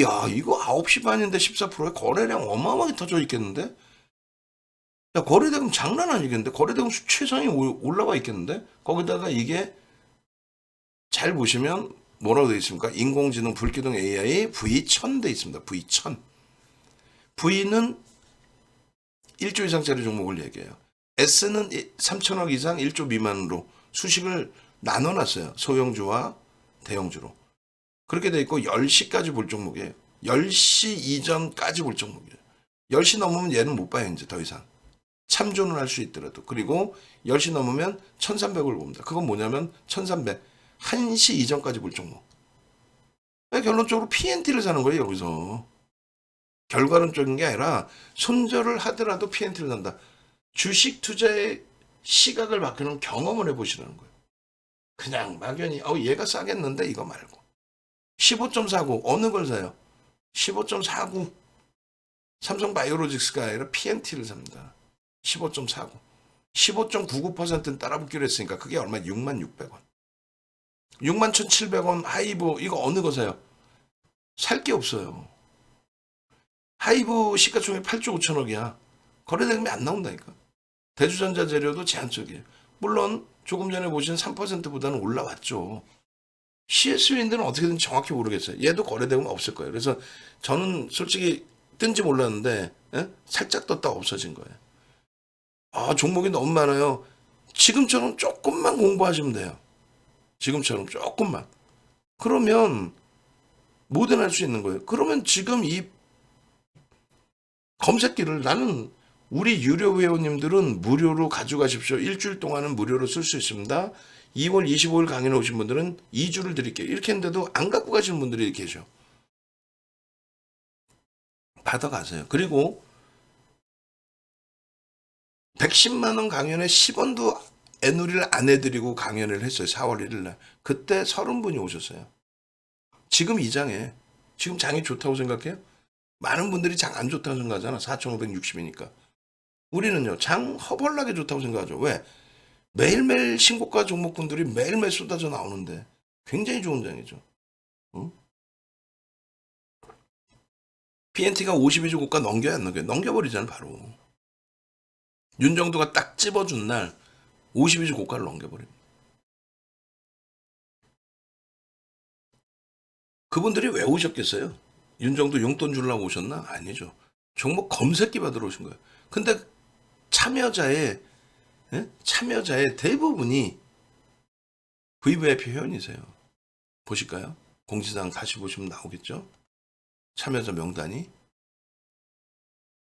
야 이거 9시 반인데 14%에 거래량 어마어마하게 터져 있겠는데? 야 거래대금 장난 아니겠는데? 거래대금 최상위 올라와 있겠는데? 거기다가 이게 잘 보시면 뭐라고 되어 있습니까? 인공지능 불기둥 AI V1000 돼 있습니다. V1000. V는 1조 이상짜리 종목을 얘기해요. S는 3천억 이상 1조 미만으로 수식을 나눠놨어요. 소형주와 대형주로. 그렇게 돼 있고 10시까지 볼 종목이에요. 10시 이전까지 볼 종목이에요. 10시 넘으면 얘는 못 봐요. 이제 더 이상. 참조는 할 수 있더라도. 그리고 10시 넘으면 1300을 봅니다. 그건 뭐냐면 1300. 1시 이전까지 볼 종목. 결론적으로 PNT를 사는 거예요. 여기서. 결과론적인 게 아니라 손절을 하더라도 PNT를 산다. 주식 투자의 시각을 바꾸는 경험을 해보시라는 거예요. 그냥 막연히 얘가 싸겠는데 이거 말고 15.49 어느 걸 사요? 15.49 삼성바이오로직스가 아니라 PNT를 삽니다. 15.49 15.99%는 따라붙기로 했으니까 그게 얼마? 66,000원 61,700원 하이브 이거 어느 거 사요? 살 게 없어요. 하이브 시가총액 8조 5천억이야. 거래대금이 안 나온다니까. 대주전자 재료도 제한적이에요. 물론 조금 전에 보신 3%보다는 올라왔죠. CS인들은 어떻게든 정확히 모르겠어요. 얘도 거래대금 없을 거예요. 그래서 저는 솔직히 뜬지 몰랐는데 살짝 떴다 없어진 거예요. 아 종목이 너무 많아요. 지금처럼 조금만 공부하시면 돼요. 지금처럼 조금만. 그러면 뭐든 할 수 있는 거예요. 그러면 지금 이 검색기를 나는 우리 유료 회원님들은 무료로 가져가십시오. 일주일 동안은 무료로 쓸 수 있습니다. 2월 25일 강연에 오신 분들은 2주를 드릴게요. 이렇게 했는데도 안 갖고 가시는 분들이 계셔. 받아가세요. 그리고 110만 원 강연에 10원도 애누리를 안 해드리고 강연을 했어요. 4월 1일 날. 그때 30분이 오셨어요. 지금 이 장에. 지금 장이 좋다고 생각해요? 많은 분들이 장 안 좋다고 생각하잖아. 4,560이니까. 우리는요. 장 허벌나게 좋다고 생각하죠. 왜? 매일매일 신고가 종목군들이 매일매일 쏟아져 나오는데 굉장히 좋은 장이죠. 응? PNT가 52주 고가 넘겨야 안 넘겨요? 넘겨버리잖아요. 바로. 윤정도가 딱 찝어준 날 52주 고가를 넘겨버립니다. 그분들이 왜 오셨겠어요? 윤정도 용돈 주려고 오셨나? 아니죠. 종목 검색기 받으러 오신 거예요. 근데 참여자의 참여자의 대부분이 VVIP 회원이세요. 보실까요? 공지사항 다시 보시면 나오겠죠? 참여자 명단이.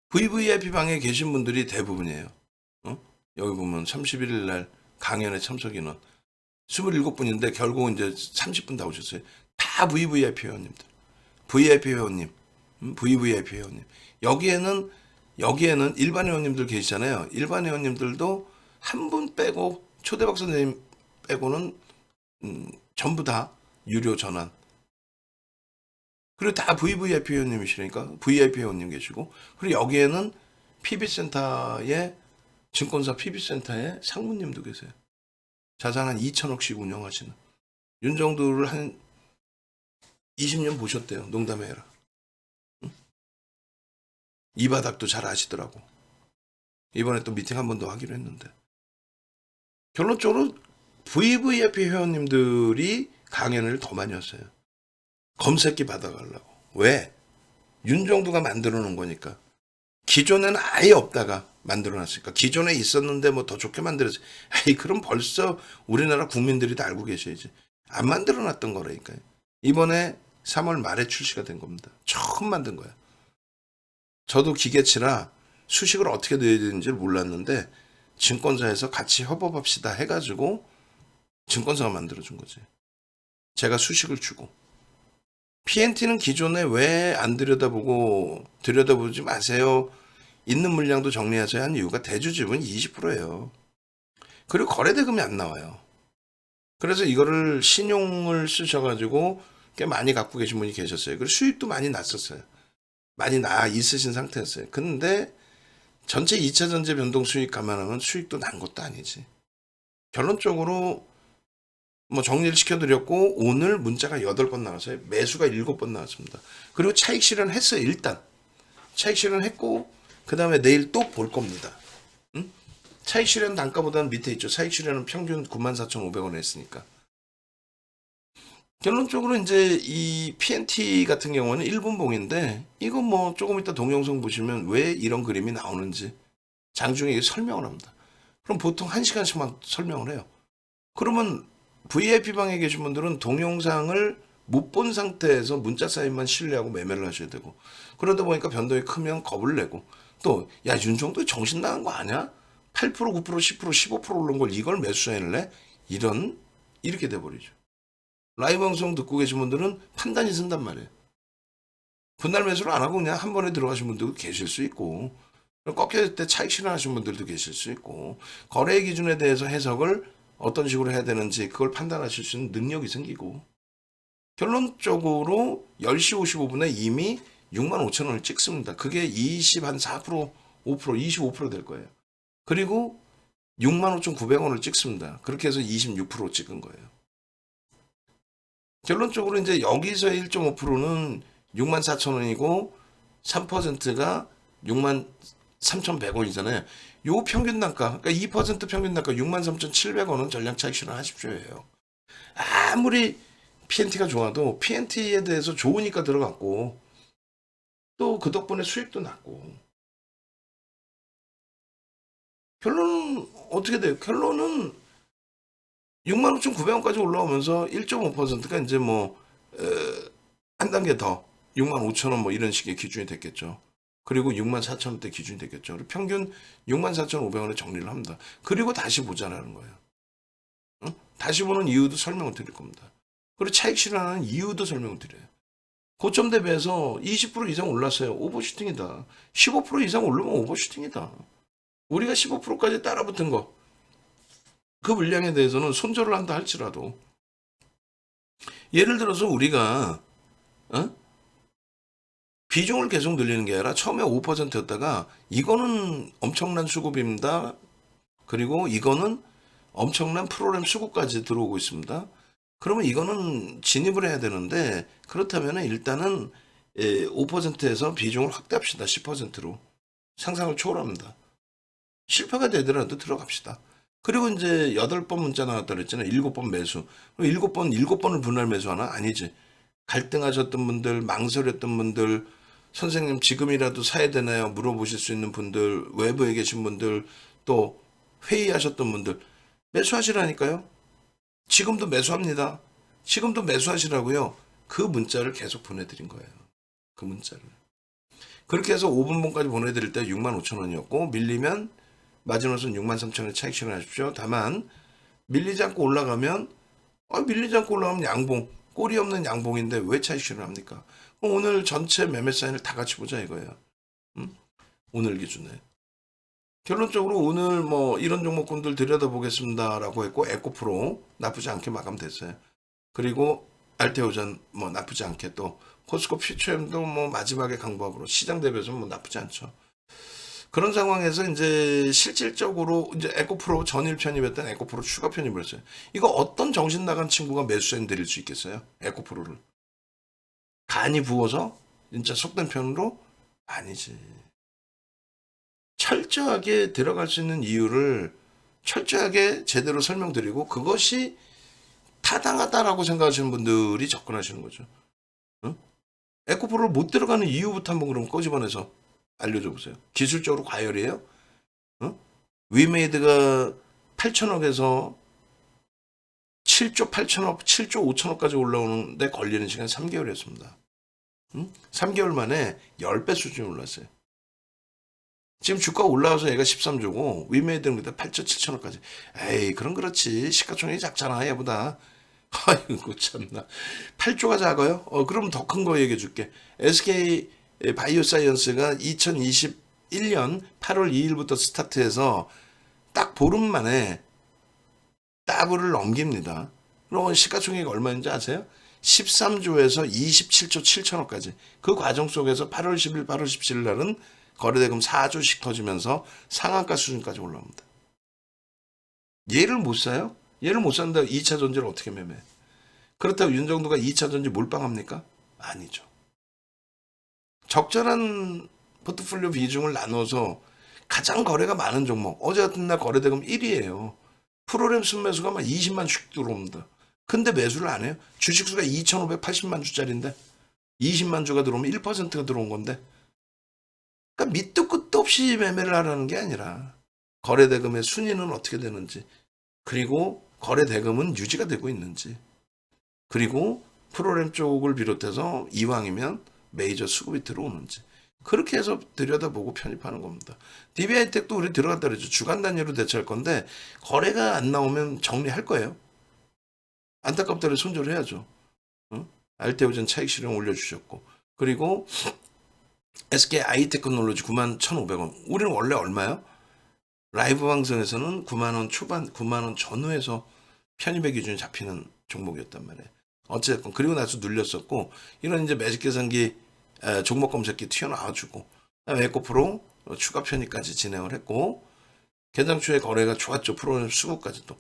VVIP 방에 계신 분들이 대부분이에요. 여기 보면 31일 날 강연에 참석 인원 27분인데 결국은 이제 30분 다 오셨어요. 다 VVIP 회원님들. VIP 회원님. VVIP 회원님. 여기에는 일반 회원님들 계시잖아요. 일반 회원님들도 한 분 빼고 초대박 선생님 빼고는 전부 다 유료 전환. 그리고 다 VVIP 회원님이시니까 VIP 회원님 계시고 그리고 여기에는 PB센터에 증권사 PB센터에 상무님도 계세요. 자산 한 2천억씩 운영하시는. 윤정도를 한 20년 보셨대요. 농담해 해라. 이 바닥도 잘 아시더라고. 이번에 또 미팅 한 번 더 하기로 했는데. 결론적으로 VVIP 회원님들이 강연을 더 많이 왔어요. 검색기 받아가려고. 왜? 윤정도가 만들어 놓은 거니까. 기존에는 아예 없다가 만들어놨으니까 기존에 있었는데 뭐 더 좋게 만들었지. 에이 그럼 벌써 우리나라 국민들이 다 알고 계셔야지. 안 만들어놨던 거라니까요. 이번에 3월 말에 출시가 된 겁니다. 처음 만든 거야. 저도 기계치라 수식을 어떻게 넣어야 되는지를 몰랐는데 증권사에서 같이 협업합시다 해가지고 증권사가 만들어준 거지. 제가 수식을 주고. PNT는 기존에 왜 안 들여다보지 마세요. 있는 물량도 정리하셔야 한 이유가 대주주분 20%예요. 그리고 거래대금이 안 나와요. 그래서 이거를 신용을 쓰셔가지고 꽤 많이 갖고 계신 분이 계셨어요. 그리고 수익도 많이 났었어요. 많이 나 있으신 상태였어요. 근데 전체 2차 전지 변동 수익 감안하면 수익도 난 것도 아니지. 결론적으로 뭐 정리를 시켜드렸고 오늘 문자가 8번 나왔어요. 매수가 7번 나왔습니다. 그리고 차익 실현했어요. 일단 차익 실현했고 그 다음에 내일 또 볼 겁니다. 응? 차익 실현 단가보다는 밑에 있죠. 차익 실현은 평균 94,500원 했으니까. 결론적으로 이제 이 PNT 같은 경우는 1분봉인데 이거 뭐 조금 이따 동영상 보시면 왜 이런 그림이 나오는지 장중에 설명을 합니다. 그럼 보통 1시간씩만 설명을 해요. 그러면 VIP방에 계신 분들은 동영상을 못 본 상태에서 문자 사인만 신뢰하고 매매를 하셔야 되고 그러다 보니까 변동이 크면 겁을 내고 또 야 윤정도 정신 나간 거 아니야? 8% 9% 10% 15% 오른 걸 이걸 매수 사인을 내? 이렇게 돼버리죠. 라이브 방송 듣고 계신 분들은 판단이 쓴단 말이에요. 분할 매수를 안 하고 그냥 한 번에 들어가신 분들도 계실 수 있고 꺾였을 때 차익 실현하신 분들도 계실 수 있고 거래 기준에 대해서 해석을 어떤 식으로 해야 되는지 그걸 판단하실 수 있는 능력이 생기고 결론적으로 10시 55분에 이미 65,000원을 찍습니다. 그게 4% 5% 25%될 거예요. 그리고 65,900원을 찍습니다. 그렇게 해서 26% 찍은 거예요. 결론적으로 이제 여기서 1.5%는 64,000원이고 3%가 63,100원이잖아요. 요 평균 단가, 그러니까 2% 평균 단가 63,700원은 전량 차익 실현하십시오예요. 아무리 PNT가 좋아도 PNT에 대해서 좋으니까 들어갔고 또 그 덕분에 수익도 났고 결론은 어떻게 돼요? 결론은 65,900원까지 올라오면서 1.5%가 이제 뭐 한 단계 더 65,000원 뭐 이런 식의 기준이 됐겠죠. 그리고 64,000원대 기준이 됐겠죠. 그리고 평균 64,500원에 정리를 합니다. 그리고 다시 보자라는 거예요. 응? 다시 보는 이유도 설명을 드릴 겁니다. 그리고 차익 실현하는 이유도 설명을 드려요. 고점 대비해서 20% 이상 올랐어요. 오버슈팅이다. 15% 이상 오르면 오버슈팅이다. 우리가 15%까지 따라붙은 거. 그 물량에 대해서는 손절을 한다 할지라도 예를 들어서 우리가 비중을 계속 늘리는 게 아니라 처음에 5%였다가 이거는 엄청난 수급입니다. 그리고 이거는 엄청난 프로그램 수급까지 들어오고 있습니다. 그러면 이거는 진입을 해야 되는데 그렇다면 일단은 5%에서 비중을 확대합시다. 10%로. 상상을 초월합니다. 실패가 되더라도 들어갑시다. 그리고 이제 8번 문자 나왔다 그랬잖아요. 7번 매수. 7번을 분할 매수하나? 아니지. 갈등하셨던 분들, 망설였던 분들, 선생님 지금이라도 사야 되나요? 물어보실 수 있는 분들, 외부에 계신 분들, 또 회의하셨던 분들, 매수하시라니까요. 지금도 매수합니다. 지금도 매수하시라고요. 그 문자를 계속 보내드린 거예요. 그 문자를. 그렇게 해서 5분봉까지 보내드릴 때 65,000원이었고 밀리면 마지노선 63,000원 차익 실현하십시오. 다만 밀리지 않고 올라가면 양봉, 꼬리 없는 양봉인데 왜 차익 실현합니까? 오늘 전체 매매 사인을 다 같이 보자 이거예요. 오늘 기준에. 결론적으로 오늘 뭐 이런 종목군들 들여다보겠습니다라고 했고 에코프로 나쁘지 않게 마감됐어요. 그리고 알테오전 뭐 나쁘지 않게 또 포스코 퓨처엠도 뭐 마지막에 강보합으로 시장 대비해서 뭐 나쁘지 않죠. 그런 상황에서 이제 실질적으로 이제 에코프로 전일 편입했던 에코프로 추가 편입을 했어요. 이거 어떤 정신 나간 친구가 매수세는 드릴 수 있겠어요? 에코프로를. 간이 부어서 진짜 속된 편으로 아니지. 철저하게 들어갈 수 있는 이유를 철저하게 제대로 설명드리고 그것이 타당하다라고 생각하시는 분들이 접근하시는 거죠. 응? 에코프로를 못 들어가는 이유부터 한번 그럼 꼬집어내서 알려줘 보세요. 기술적으로 과열이에요? 어? 위메이드가 8천억에서 7조 8천억, 7조 5천억까지 올라오는데 걸리는 시간 3개월이었습니다. 3개월 만에 10배 수준이 올랐어요. 지금 주가 올라와서 얘가 13조고 위메이드는 그때 8조 7천억까지. 에이, 그럼 그렇지. 시가총액이 작잖아, 얘보다. 아이고 참나. 8조가 작아요? 그럼 더 큰 거 얘기해 줄게. SK 바이오사이언스가 2021년 8월 2일부터 스타트해서 딱 보름 만에 더블을 넘깁니다. 그럼 시가총액이 얼마인지 아세요? 13조에서 27조 7천억까지. 그 과정 속에서 8월 10일, 8월 17일 날은 거래대금 4조씩 터지면서 상한가 수준까지 올라옵니다. 얘를 못 사요? 얘를 못 산다고 2차 전지를 어떻게 매매? 그렇다고 윤정도가 2차 전지 몰빵합니까? 아니죠. 적절한 포트폴리오 비중을 나눠서 가장 거래가 많은 종목. 어제 같은 날 거래대금 1위예요. 프로그램 순매수가 막 20만 주씩 들어옵니다. 근데 매수를 안 해요. 주식수가 2,580만 주짜리인데 20만 주가 들어오면 1%가 들어온 건데. 그러니까 밑도 끝도 없이 매매를 하라는 게 아니라 거래대금의 순위는 어떻게 되는지, 그리고 거래대금은 유지가 되고 있는지, 그리고 프로그램 쪽을 비롯해서 이왕이면 메이저 수급이 들어오는지, 그렇게 해서 들여다보고 편입하는 겁니다. DB하이텍도 우리 들어갔다 그랬죠. 주간 단위로 대처할 건데 거래가 안 나오면 정리할 거예요. 안타깝다를 손절해야죠. 응? 알테오젠 차익 실현 올려주셨고, 그리고 SK 아이테크놀로지 91,500원. 우리는 원래 얼마요? 라이브 방송에서는 9만 원 초반, 9만 원 전후에서 편입의 기준이 잡히는 종목이었단 말이에요. 어쨌든 그리고 나서 눌렸었고, 이런 이제 매직 계산기 종목 검색기 튀어나와주고, 에코프로 추가 편입까지 진행을 했고, 개장 초에 거래가 좋았죠. 프로그램 수급까지도.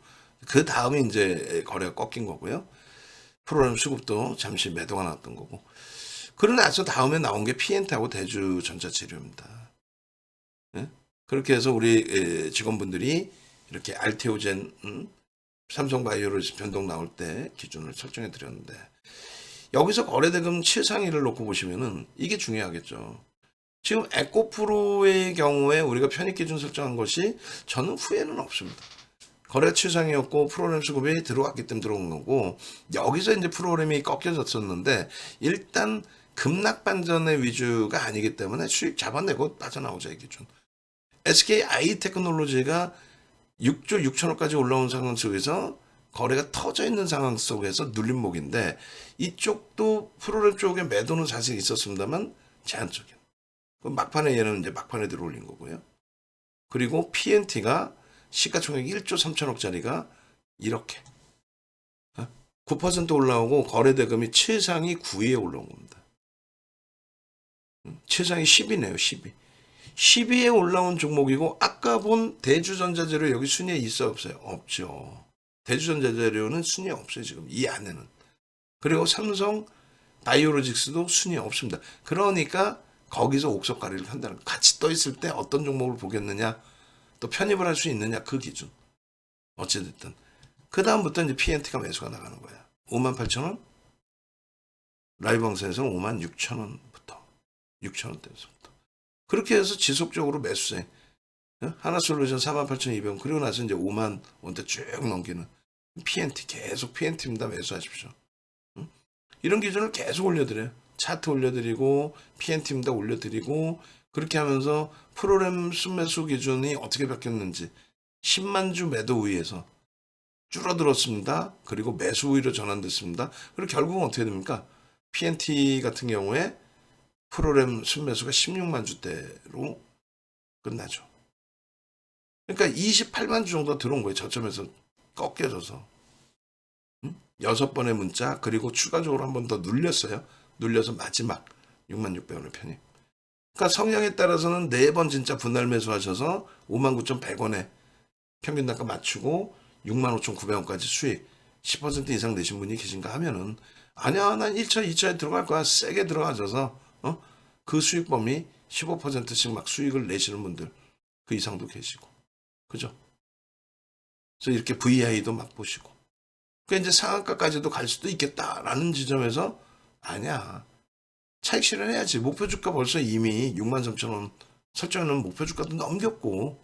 그 다음에 이제 거래가 꺾인 거고요. 프로그램 수급도 잠시 매도가 나왔던 거고. 그러고 나서 다음에 나온 게 PNT하고 대주전자재료입니다. 예? 그렇게 해서 우리 직원분들이 이렇게 알테오젠, 삼성바이오로직 변동 나올 때 기준을 설정해 드렸는데, 여기서 거래대금 최상위를 놓고 보시면은 이게 중요하겠죠. 지금 에코프로의 경우에 우리가 편입 기준 설정한 것이 저는 후회는 없습니다. 거래 최상이었고 프로그램 수급이 들어왔기 때문에 들어온 거고, 여기서 이제 프로그램이 꺾여졌었는데 일단 급락 반전의 위주가 아니기 때문에 수익 잡아내고 빠져나오자 이 기준. SK 아이테크놀로지가 6조 6천억까지 올라온 상황 속에서 거래가 터져 있는 상황 속에서 눌림목인데, 이쪽도 프로그램 쪽에 매도는 사실 있었습니다만 제한적인. 막판에 얘는 이제 막판에 들어올린 거고요. 그리고 PNT가 시가총액 1조 3천억짜리가 이렇게 9% 올라오고 거래대금이 최상위 9위에 올라온 겁니다. 최상위 10위네요, 10위. 10위에 올라온 종목이고, 아까 본 대주전자재료 여기 순위에 있어 없어요? 없죠. 대주전자재료는 순위에 없어요, 지금 이 안에는. 그리고 삼성 바이오로직스도 순위에 없습니다. 그러니까 거기서 옥석가리를 한다는 거. 같이 떠 있을 때 어떤 종목을 보겠느냐, 또 편입을 할 수 있느냐, 그 기준. 어찌됐든. 그 다음부터 이제 PNT가 매수가 나가는 거야. 58,000원? 라이브 방송에서는 56,000원부터. 6,000원대에서부터. 그렇게 해서 지속적으로 매수세. 하나솔루션 48,200원. 그리고 나서 이제 5만 원대 쭉 넘기는 PNT. 계속 PNT입니다. 매수하십시오. 이런 기준을 계속 올려드려요. 차트 올려드리고, PNT입니다. 올려드리고, 그렇게 하면서 프로그램 순매수 기준이 어떻게 바뀌었는지 10만 주 매도 우위에서 줄어들었습니다. 그리고 매수 우위로 전환됐습니다. 그리고 결국은 어떻게 됩니까? PNT 같은 경우에 프로그램 순매수가 16만 주대로 끝나죠. 그러니까 28만 주 정도 들어온 거예요. 저점에서 꺾여져서. 6번의 문자, 그리고 추가적으로 한 번 더 눌렸어요. 눌려서 마지막 66,000원을 편입. 그러니까 성향에 따라서는 4번 진짜 분할 매수하셔서 59,100원에 평균 단가 맞추고 65,900원까지 수익 10% 이상 내신 분이 계신가 하면은, 아니야, 난 1차, 2차에 들어갈 거야. 세게 들어가셔서 그 수익 범위 15%씩 막 수익을 내시는 분들 그 이상도 계시고, 그죠? 그래서 이렇게 VI도 막 보시고, 그러니까 이제 상한가까지도 갈 수도 있겠다라는 지점에서, 아니야, 차익 실현해야지. 목표 주가 벌써 이미 63,000원 설정해놓은 목표 주가도 넘겼고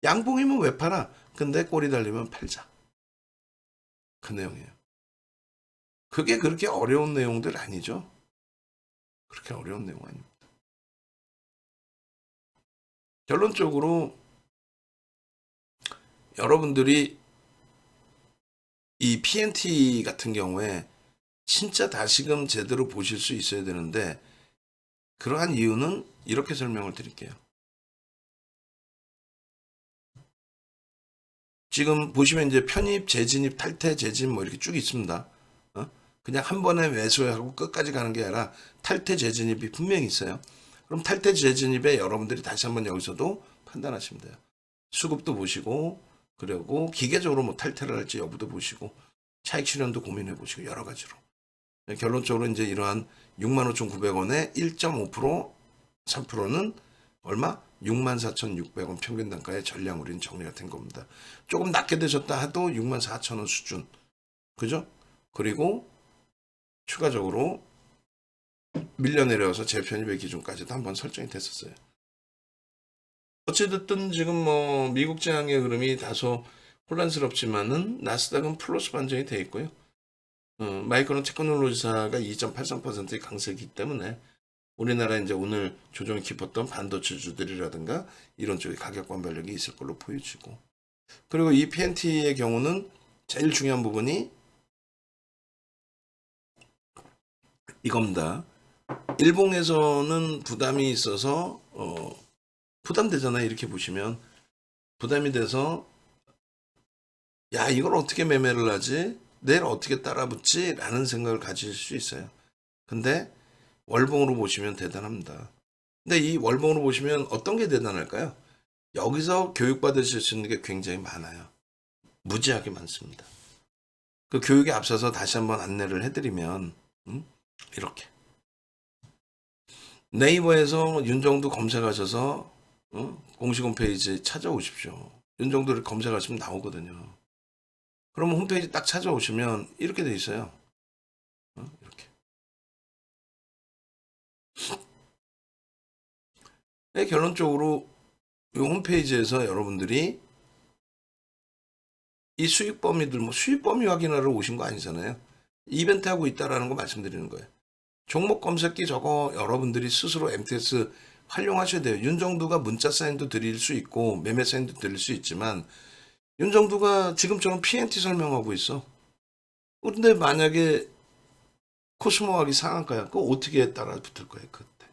양봉이면 왜 팔아? 근데 꼬리 달리면 팔자. 그 내용이에요. 그게 그렇게 어려운 내용들 아니죠? 그렇게 어려운 내용 아닙니다. 결론적으로 여러분들이 이 PNT 같은 경우에 진짜 다시금 제대로 보실 수 있어야 되는데 그러한 이유는 이렇게 설명을 드릴게요. 지금 보시면 이제 편입, 재진입, 탈퇴, 재진입 뭐 이렇게 쭉 있습니다. 그냥 한 번에 매수하고 끝까지 가는 게 아니라 탈퇴, 재진입이 분명히 있어요. 그럼 탈퇴, 재진입에 여러분들이 다시 한번 여기서도 판단하시면 돼요. 수급도 보시고 그리고 기계적으로 뭐 탈퇴를 할지 여부도 보시고 차익 실현도 고민해 보시고 여러 가지로. 결론적으로 이제 이러한 65,900원에 1.5% 3%는 얼마? 64,600원 평균 단가의 전량으로 정리가 된 겁니다. 조금 낮게 되셨다 해도 64,000원 수준. 그죠? 그리고 추가적으로 밀려 내려와서 재편입의 기준까지도 한번 설정이 됐었어요. 어찌됐든 지금 뭐 미국 지향의 흐름이 다소 혼란스럽지만은 나스닥은 플러스 반전이 돼 있고요. 마이크론 테크놀로지사가 2.83%의 강세이기 때문에 우리나라 이제 오늘 조정이 깊었던 반도체주들이라든가 이런 쪽에 가격 반발력이 있을 걸로 보여지고, 그리고 이 PNT의 경우는 제일 중요한 부분이 이겁니다. 일봉에서는 부담이 있어서 부담되잖아요. 이렇게 보시면 부담이 돼서 야 이걸 어떻게 매매를 하지? 내일 어떻게 따라붙지? 라는 생각을 가질 수 있어요. 근데 월봉으로 보시면 대단합니다. 근데 이 월봉으로 보시면 어떤 게 대단할까요? 여기서 교육받으실 수 있는 게 굉장히 많아요. 무지하게 많습니다. 그 교육에 앞서서 다시 한번 안내를 해드리면 이렇게 네이버에서 윤정두 검색하셔서 공식 홈페이지 찾아오십시오. 윤정두를 검색하시면 나오거든요. 그러면 홈페이지 딱 찾아오시면 이렇게 돼 있어요. 이렇게. 네, 결론적으로 이 홈페이지에서 여러분들이 이 수익 범위들, 뭐 수익 범위 확인하러 오신 거 아니잖아요. 이벤트 하고 있다라는 거 말씀드리는 거예요. 종목 검색기 저거 여러분들이 스스로 MTS 활용하셔야 돼요. 윤정두가 문자 사인도 드릴 수 있고 매매 사인도 드릴 수 있지만 윤정두가 지금처럼 PNT 설명하고 있어. 그런데 만약에 코스모학이 상한가야. 그거 어떻게 따라 붙을 거예요, 그때.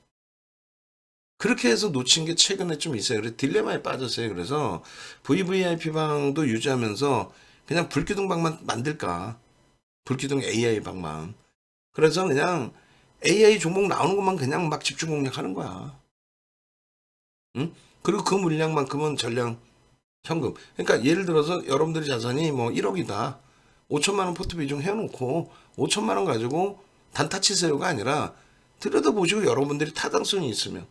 그렇게 해서 놓친 게 최근에 좀 있어요. 그래서 딜레마에 빠졌어요. 그래서 VVIP 방도 유지하면서 그냥 불기둥 방만 만들까. 불기둥 AI 방만. 그래서 그냥 AI 종목 나오는 것만 그냥 막 집중 공략하는 거야. 응? 그리고 그 물량만큼은 전량 현금. 그러니까 예를 들어서 여러분들의 자산이 뭐 1억이다. 5천만 원 포트 비중 해놓고 5천만 원 가지고 단타 치세요가 아니라 들여다보시고 여러분들이 타당성이 있으면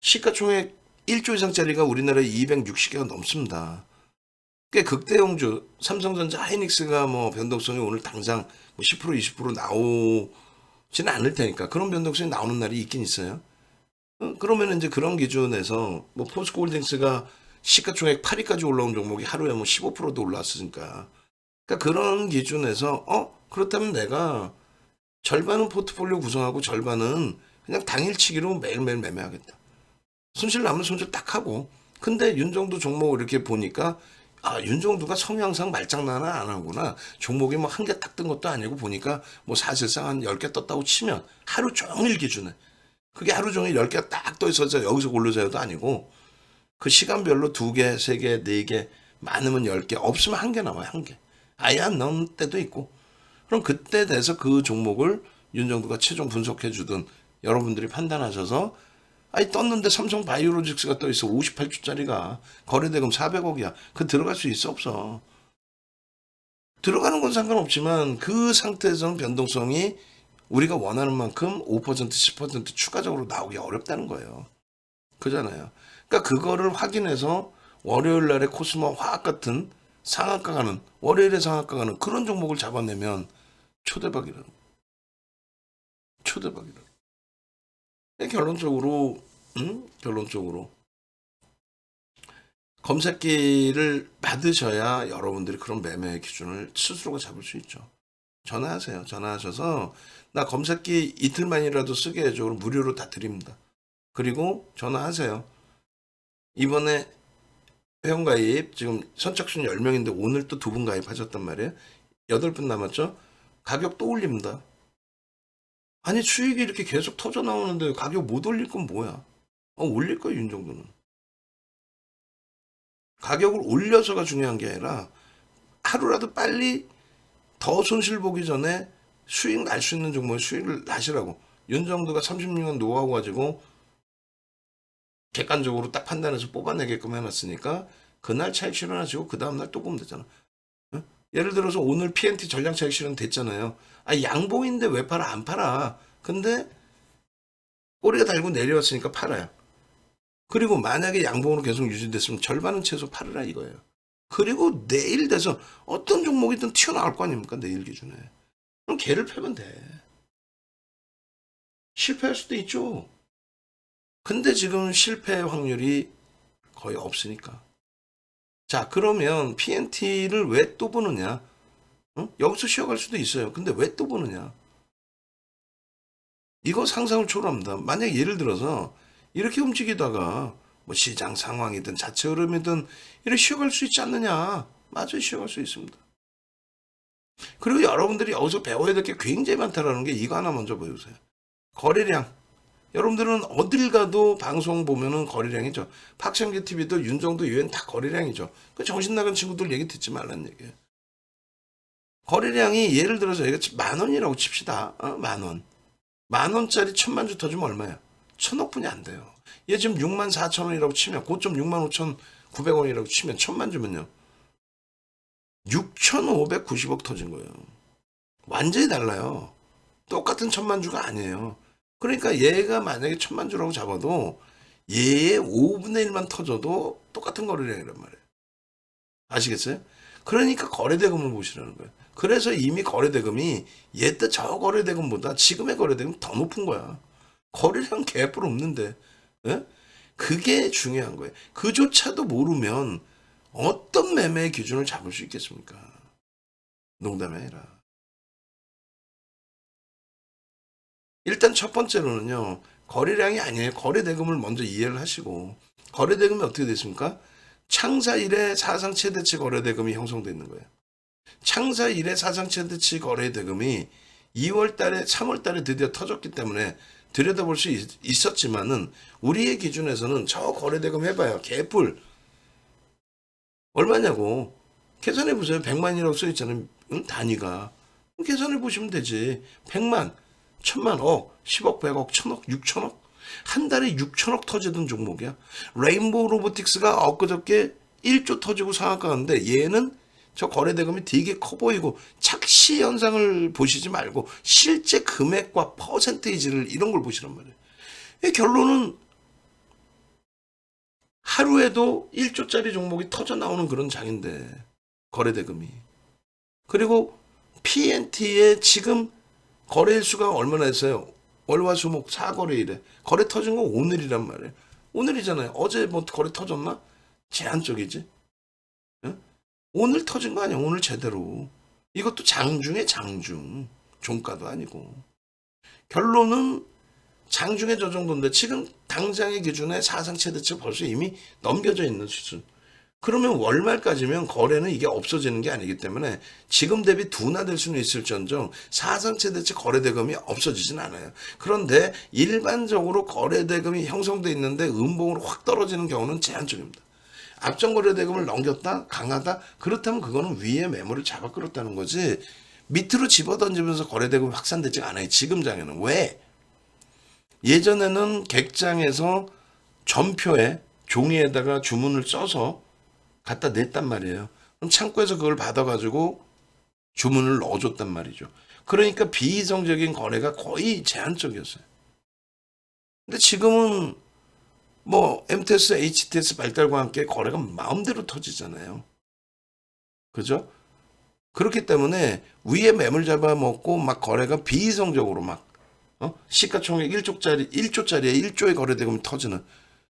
시가총액 1조 이상짜리가 우리나라에 260개가 넘습니다. 꽤 극대형주 삼성전자 하이닉스가 뭐 변동성이 오늘 당장 뭐 10% 20% 나오지는 않을 테니까 그런 변동성이 나오는 날이 있긴 있어요. 그러면 이제 그런 기준에서 뭐 포스코홀딩스가 시가총액 8위까지 올라온 종목이 하루에 뭐 15%도 올랐으니까. 그러니까 그런 기준에서 그렇다면 내가 절반은 포트폴리오 구성하고 절반은 그냥 당일치기로 매일매일 매매하겠다. 손실 나면 손실 딱 하고. 근데 윤정두 종목 이렇게 보니까 윤정두가 성향상 말장난을 안 하구나. 종목이 뭐 한 개 딱 뜬 것도 아니고 보니까 뭐 사실상 한 10개 떴다고 치면 하루 종일 기준에 그게 하루 종일 10개 딱 떠 있어서 여기서 고르자도 아니고 그 시간별로 2개, 3개, 4개 많으면 10개 없으면 1개 나와요. 1개. 아예 안 나온 때도 있고. 그럼 그때 돼서 그 종목을 윤정두가 최종 분석해 주든 여러분들이 판단하셔서 떴는데 삼성 바이오로직스가 떠 있어. 58주짜리가 거래대금 400억이야. 그 들어갈 수 있어 없어? 들어가는 건 상관없지만 그 상태에서는 변동성이 우리가 원하는 만큼 5% 10% 추가적으로 나오기 어렵다는 거예요. 그잖아요. 그러니까 그거를 확인해서 월요일 날에 코스모 화학 같은 상한가 가는 월요일에 상한가 가는 그런 종목을 잡아내면 초대박이라는. 초대박이라는. 결론적으로 결론적으로 검색기를 받으셔야 여러분들이 그런 매매 기준을 스스로가 잡을 수 있죠. 전화하세요. 전화하셔서 나 검색기 이틀만이라도 쓰게 해줘. 그럼 무료로 다 드립니다. 그리고 전화하세요. 이번에 회원가입 지금 선착순 10명인데 오늘 또 2분 가입하셨단 말이에요. 8분 남았죠. 가격 또 올립니다. 아니 수익이 이렇게 계속 터져 나오는데 가격 못 올릴 건 뭐야? 올릴 거예요. 이 정도는. 가격을 올려서가 중요한 게 아니라 하루라도 빨리 더 손실 보기 전에 수익 날 수 있는 종목에 수익을 나시라고. 윤정두가 36년 노하우 가지고 객관적으로 딱 판단해서 뽑아내게끔 해놨으니까 그날 차익 실현하시고 그 다음날 또 보면 되잖아. 응? 예를 들어서 오늘 PNT 전량 차익 실현 됐잖아요. 양봉인데 왜 팔아? 안 팔아. 근데 꼬리가 달고 내려왔으니까 팔아요. 그리고 만약에 양봉으로 계속 유지됐으면 절반은 최소 팔으라 이거예요. 그리고 내일 돼서 어떤 종목이든 튀어나올 거 아닙니까? 내일 기준에. 그럼 걔를 패면 돼. 실패할 수도 있죠. 근데 지금 실패 확률이 거의 없으니까. 자, 그러면 PNT를 왜 또 보느냐? 응? 여기서 쉬어갈 수도 있어요. 근데 왜 또 보느냐? 이거 상상을 초월합니다. 만약 예를 들어서 이렇게 움직이다가 뭐 시장 상황이든 자체 흐름이든 이렇게 쉬어갈 수 있지 않느냐? 맞아요. 쉬어갈 수 있습니다. 그리고 여러분들이 여기서 배워야 될 게 굉장히 많다라는 게 이거 하나 먼저 보여주세요. 거래량. 여러분들은 어딜 가도 방송 보면은 거래량이죠. 박창기 TV도 윤정도 유엔 다 거래량이죠. 그 정신 나간 친구들 얘기 듣지 말라는 얘기예요. 거래량이 예를 들어서 얘가 10,000원이라고 칩시다. 10,000원. 10,000원짜리 1,000만 주 터지면 얼마야? 1,000억 분이 안 돼요. 얘 지금 64,000원이라고 치면 고점 65,900원이라고 치면 1,000만 주면요. 6,590억 터진 거예요. 완전히 달라요. 똑같은 1,000만 주가 아니에요. 그러니까 얘가 만약에 1,000만 주라고 잡아도 얘의 5분의 1만 터져도 똑같은 거래량이란 말이에요. 아시겠어요? 그러니까 거래대금을 보시라는 거예요. 그래서 이미 거래대금이 옛때 저 거래대금보다 지금의 거래대금이 더 높은 거야. 거래량 개뿔 없는데. 예? 그게 중요한 거예요. 그조차도 모르면 어떤 매매 기준을 잡을 수 있겠습니까? 농담이 아니라. 일단 첫 번째로는요. 거래량이 아니에요. 거래대금을 먼저 이해를 하시고 거래대금이 어떻게 됐습니까? 창사 이래 사상 최대치 거래대금이 형성되어 있는 거예요. 창사 이래 사상 최대치 거래대금이 2월 달에 3월 달에 드디어 터졌기 때문에 들여다볼 수 있었지만은 우리의 기준에서는 저 거래대금 해봐요. 개뿔. 얼마냐고. 계산해 보세요. 100만이라고 써 있잖아요. 응? 단위가. 계산해 보시면 되지. 100만, 1,000만, 억, 10억, 100억, 1,000억, 6천억. 한 달에 6천억 터지던 종목이야. 레인보우 로보틱스가 엊그저께 1조 터지고 상한가 갔는데 얘는 저 거래대금이 되게 커 보이고 착시 현상을 보시지 말고 실제 금액과 퍼센테이지를 이런 걸 보시란 말이에요. 이 결론은 하루에도 1조짜리 종목이 터져 나오는 그런 장인데 거래대금이. 그리고 PNT의 지금 거래일수가 얼마나 했어요? 월화수목 4거래일에 거래 터진 거 오늘이란 말이에요. 오늘이잖아요. 어제 뭐 거래 터졌나? 제한적이지. 응? 오늘 터진 거 아니야. 오늘 제대로. 이것도 장중에 장중. 종가도 아니고. 결론은 장중에 저 정도인데 지금 당장의 기준에 사상 최대치 벌써 이미 넘겨져 있는 수준. 그러면 월말까지면 거래는 이게 없어지는 게 아니기 때문에 지금 대비 둔화될 수는 있을지언정 사상 최대치 거래대금이 없어지진 않아요. 그런데 일반적으로 거래대금이 형성돼 있는데 음봉으로 확 떨어지는 경우는 제한적입니다. 앞전 거래대금을 넘겼다 강하다 그렇다면 그거는 위에 매물을 잡아 끌었다는 거지 밑으로 집어던지면서 거래대금이 확산되지 않아요. 지금 장에는. 왜? 예전에는 객장에서 전표에 종이에다가 주문을 써서 갖다 냈단 말이에요. 그럼 창고에서 그걸 받아가지고 주문을 넣어줬단 말이죠. 그러니까 비이성적인 거래가 거의 제한적이었어요. 근데 지금은 뭐 MTS, HTS 발달과 함께 거래가 마음대로 터지잖아요. 그죠? 그렇기 때문에 위에 매물 잡아먹고 막 거래가 비이성적으로 막 시가총액 1조짜리에 1조의 거래대금이 터지는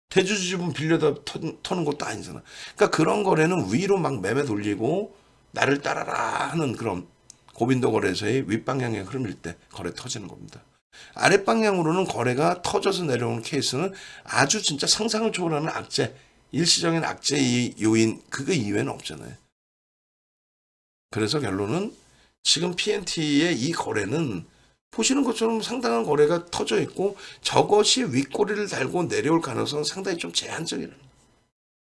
대주주집은 빌려다 터는 것도 아니잖아. 그러니까 그런 거래는 위로 막 매매 돌리고 나를 따라라 하는 그런 고빈도 거래소의 윗방향의 흐름일 때 거래 터지는 겁니다. 아랫방향으로는 거래가 터져서 내려오는 케이스는 아주 진짜 상상을 초월하는 악재, 일시적인 악재의 요인, 그거 이외에는 없잖아요. 그래서 결론은 지금 PNT의 이 거래는 보시는 것처럼 상당한 거래가 터져 있고 저것이 윗꼬리를 달고 내려올 가능성은 상당히 좀 제한적이라는 거예요.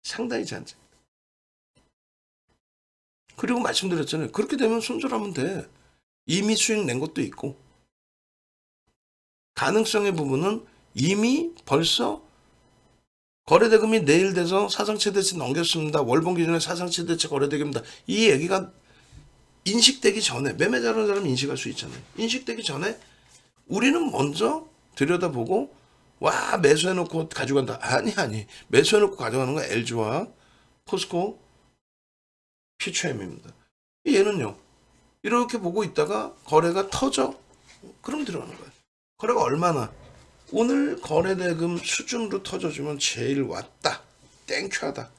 상당히 제한적. 그리고 말씀드렸잖아요. 그렇게 되면 손절하면 돼. 이미 수익 낸 것도 있고 가능성의 부분은 이미 벌써 거래대금이 내일 돼서 사상최대치 넘겼습니다. 월봉 기준에 사상최대치 거래대금입니다. 이 얘기가 인식되기 전에 매매자라는 사람 인식할 수 있잖아요. 인식되기 전에 우리는 먼저 들여다보고 와 매수해놓고 가져간다. 아니 매수해놓고 가져가는 건 LG와 포스코 퓨처엠입니다. 얘는요 이렇게 보고 있다가 거래가 터져 그럼 들어가는 거예요. 거래가 얼마나 오늘 거래대금 수준으로 터져주면 제일 왔다 땡큐하다.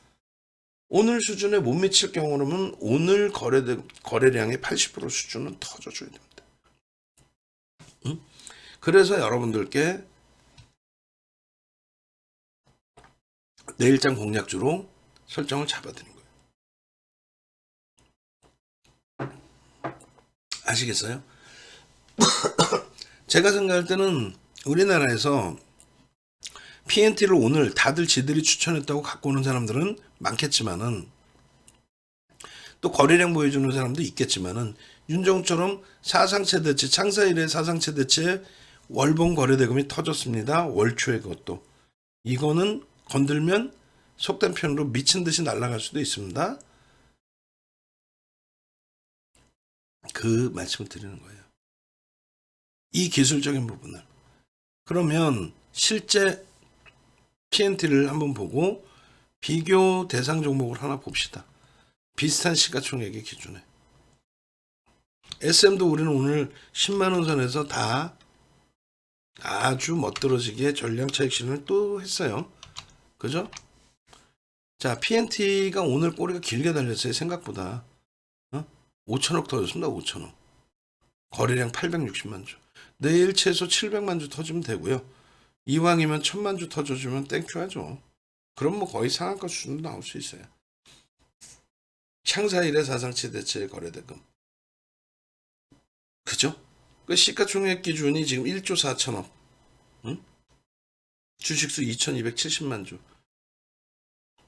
오늘 수준에 못 미칠 경우라면 오늘 거래량의 80% 수준은 터져줘야 됩니다. 응? 그래서 여러분들께 내일장 공략주로 설정을 잡아드린 거예요. 아시겠어요? 제가 생각할 때는 우리나라에서 PNT를 오늘 다들 지들이 추천했다고 갖고 오는 사람들은 많겠지만은 또 거래량 보여주는 사람도 있겠지만은 윤정처럼 사상최대치 창사 이래 사상최대치에 월봉 거래대금이 터졌습니다. 월초에 그것도 이거는 건들면 속된 표현으로 미친 듯이 날아갈 수도 있습니다. 그 말씀을 드리는 거예요. 이 기술적인 부분을 그러면 실제 PNT를 한번 보고 비교 대상 종목을 하나 봅시다. 비슷한 시가총액의 기준에 SM도 우리는 오늘 10만원 선에서 다 아주 멋들어지게 전량 차익 실현을 또 했어요. 그죠? 자, PNT가 오늘 꼬리가 길게 달렸어요. 생각보다 5천억 터졌습니다. 5천억. 거래량 860만 주. 내일 최소 700만 주 터지면 되고요. 이왕이면 1000만 주 터져주면 땡큐 하죠. 그럼 뭐 거의 상한가 수준도 나올 수 있어요. 창사 이래 사상최대치 거래대금. 그죠? 그 시가총액 기준이 지금 1조 4천억. 응? 주식수 2270만 주.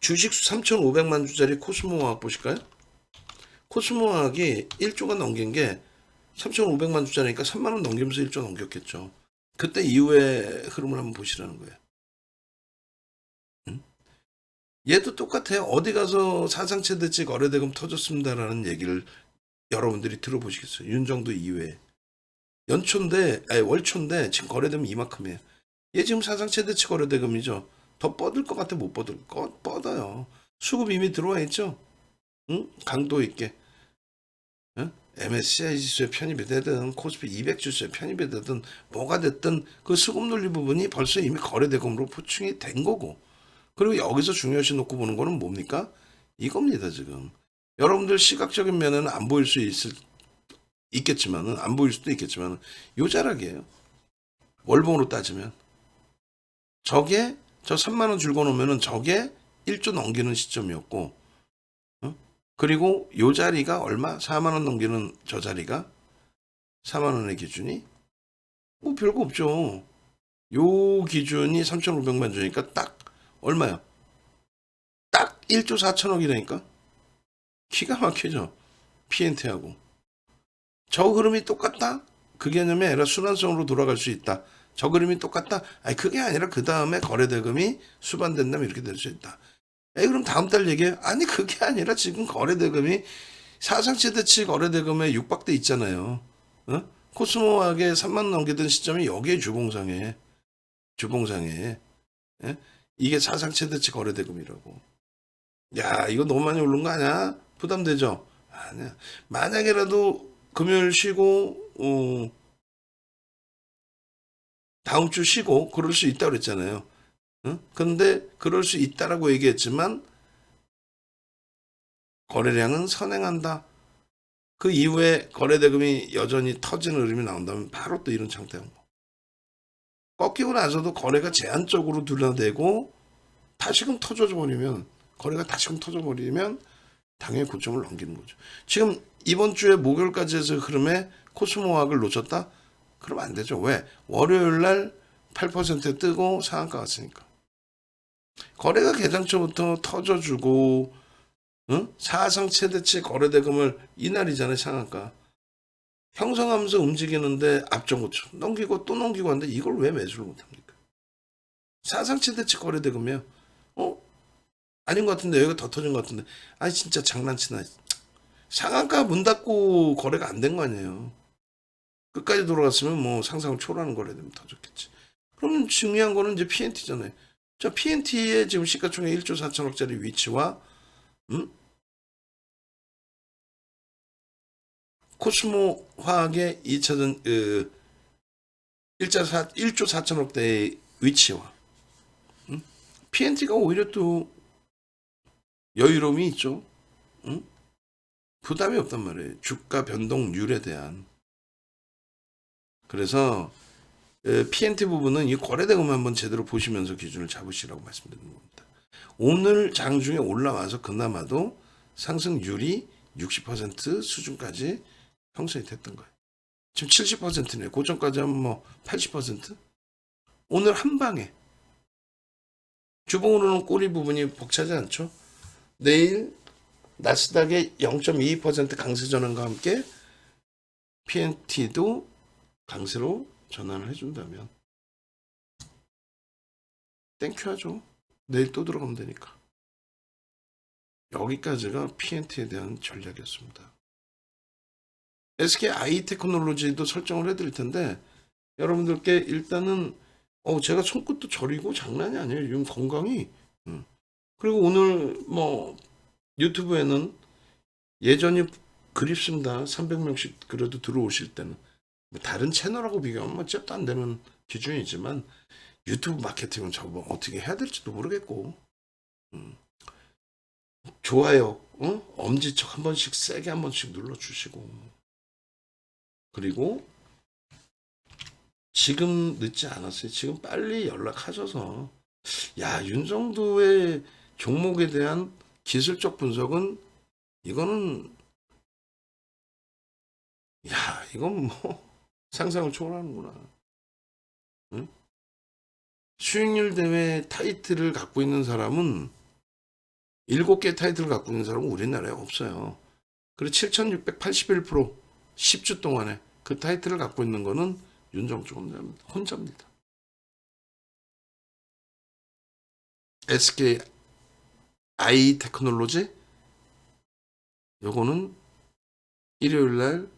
주식수 3500만 주짜리 코스모화학 보실까요? 코스모화학이 1조가 넘긴 게 3500만 주짜리니까 3만원 넘기면서 1조 넘겼겠죠. 그때 이후의 흐름을 한번 보시라는 거예요. 응? 얘도 똑같아요. 어디 가서 사상최대치 거래대금 터졌습니다라는 얘기를 여러분들이 들어보시겠어요. 윤정도 이후에. 월초인데 지금 거래되면 이만큼이에요. 얘 지금 사상최대치 거래대금이죠. 더 뻗을 것 같아 못 뻗을 것 뻗어요. 수급 이미 들어와 있죠. 응? 강도 있게. 응? MSCI 지수에 편입이 되든 코스피 200 지수에 편입이 되든 뭐가 됐든 그 수급 논리 부분이 벌써 이미 거래대금으로 포충이 된 거고 그리고 여기서 중요시 놓고 보는 거는 뭡니까? 이겁니다 지금. 여러분들 시각적인 면에는 안 보일 수 있겠지만은 안 보일 수도 있겠지만은 요 자락이에요. 월봉으로 따지면 저게 저 3만 원 줄고 놓으면은 저게 1조 넘기는 시점이었고 그리고 요 자리가 얼마? 4만 원 넘기는 저 자리가 4만 원의 기준이 뭐 별거 없죠. 요 기준이 3,500만 주니까 딱 얼마야? 딱 1조 4천억이라니까. 기가 막히죠. PNT하고. 저 흐름이 똑같다? 그 개념이 아니라 순환성으로 돌아갈 수 있다. 저 그림이 똑같다? 아니 그게 아니라 그 다음에 거래대금이 수반된다면 이렇게 될 수 있다. 그럼 다음 달 얘기해. 아니 그게 아니라 지금 거래대금이 사상최대치 거래대금에 육박돼 있잖아요. 코스모하게 3만 넘기던 시점이 여기에 주봉상에 예? 이게 사상최대치 거래대금이라고. 야 이거 너무 많이 오른 거 아니야? 부담되죠? 아니야. 만약에라도 금요일 쉬고 다음 주 쉬고 그럴 수 있다고 그랬잖아요. 응? 근데 그럴 수 있다라고 얘기했지만 거래량은 선행한다. 그 이후에 거래대금이 여전히 터지는 흐름이 나온다면 바로 또 이런 장대 형성. 꺾이고 나서도 거래가 제한적으로 둘러대고 다시금 터져져 버리면 거래가 다시금 터져버리면 당연히 고점을 넘기는 거죠. 지금 이번 주에 목요일까지 해서 흐름에 코스모학을 놓쳤다? 그러면 안 되죠. 왜? 월요일 날 8% 뜨고 상한가 갔으니까. 거래가 개장초부터 터져주고 응? 사상 최대치 거래대금을 이날이잖아요. 상한가. 형성하면서 움직이는데 앞전고쳐 넘기고 또 넘기고 하는데 이걸 왜 매수를 못합니까? 사상 최대치 거래대금이요. 어? 아닌 것 같은데 여기가 더 터진 것 같은데 아니 진짜 장난치나. 상한가 문 닫고 거래가 안 된 거 아니에요. 끝까지 돌아갔으면 뭐 상상을 초월하는 거래되면 터졌겠지. 그러면 중요한 거는 이제 PNT잖아요. 자, PNT의 지금 시가총액 1조 4천억짜리 위치와 음? 코스모 화학의 2차전 1조 4천억대의 위치와 PNT가 오히려 또 여유로움이 있죠. 응? 부담이 없단 말이에요. 주가 변동률에 대한. 그래서 PNT 부분은 이 거래대금 한번 제대로 보시면서 기준을 잡으시라고 말씀드리는 겁니다. 오늘 장중에 올라와서 그나마도 상승률이 60% 수준까지 형성이 됐던 거예요. 지금 70%네요. 고점까지 하면 뭐 80%? 오늘 한 방에 주봉으로는 꼬리 부분이 벅차지 않죠. 내일 나스닥의 0.22% 강세 전환과 함께 PNT도 강세로 전환을 해준다면 땡큐 하죠. 내일 또 들어가면 되니까. 여기까지가 PNT에 대한 전략이었습니다. SK 아이테크놀로지도 설정을 해드릴 텐데 여러분들께 일단은 제가 손끝도 저리고 장난이 아니에요. 지금 건강이. 그리고 오늘 뭐 유튜브에는 예전이 그립습니다. 300명씩 그래도 들어오실 때는 뭐 다른 채널하고 비교하면 뭐 잽도 안 되는 기준이지만 유튜브 마케팅은 저거 뭐 어떻게 해야 될지도 모르겠고 좋아요, 엄지척 한 번씩 세게 한 번씩 눌러주시고 그리고 지금 늦지 않았어요. 지금 빨리 연락하셔서 야 윤정도의 종목에 대한 기술적 분석은 이거는 야 이건 뭐 상상을 초월하는구나. 응? 수익률 대회 타이틀을 갖고 있는 사람은 7개 타이틀을 갖고 있는 사람은 우리나라에 없어요. 그리고 7,681% 10주 동안에 그 타이틀을 갖고 있는 거는 윤정주 혼자입니다. SK 아이 테크놀로지 요거는 일요일 날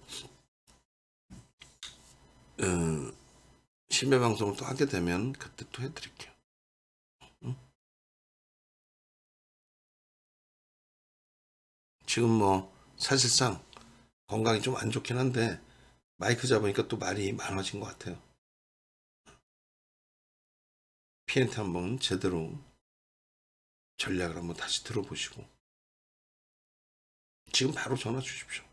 심야 방송을 또 하게 되면 그때 또 해드릴게요. 응? 지금 뭐 사실상 건강이 좀 안 좋긴 한데 마이크 잡으니까 또 말이 많아진 것 같아요. PNT 한번 제대로 전략을 한번 다시 들어보시고 지금 바로 전화 주십시오.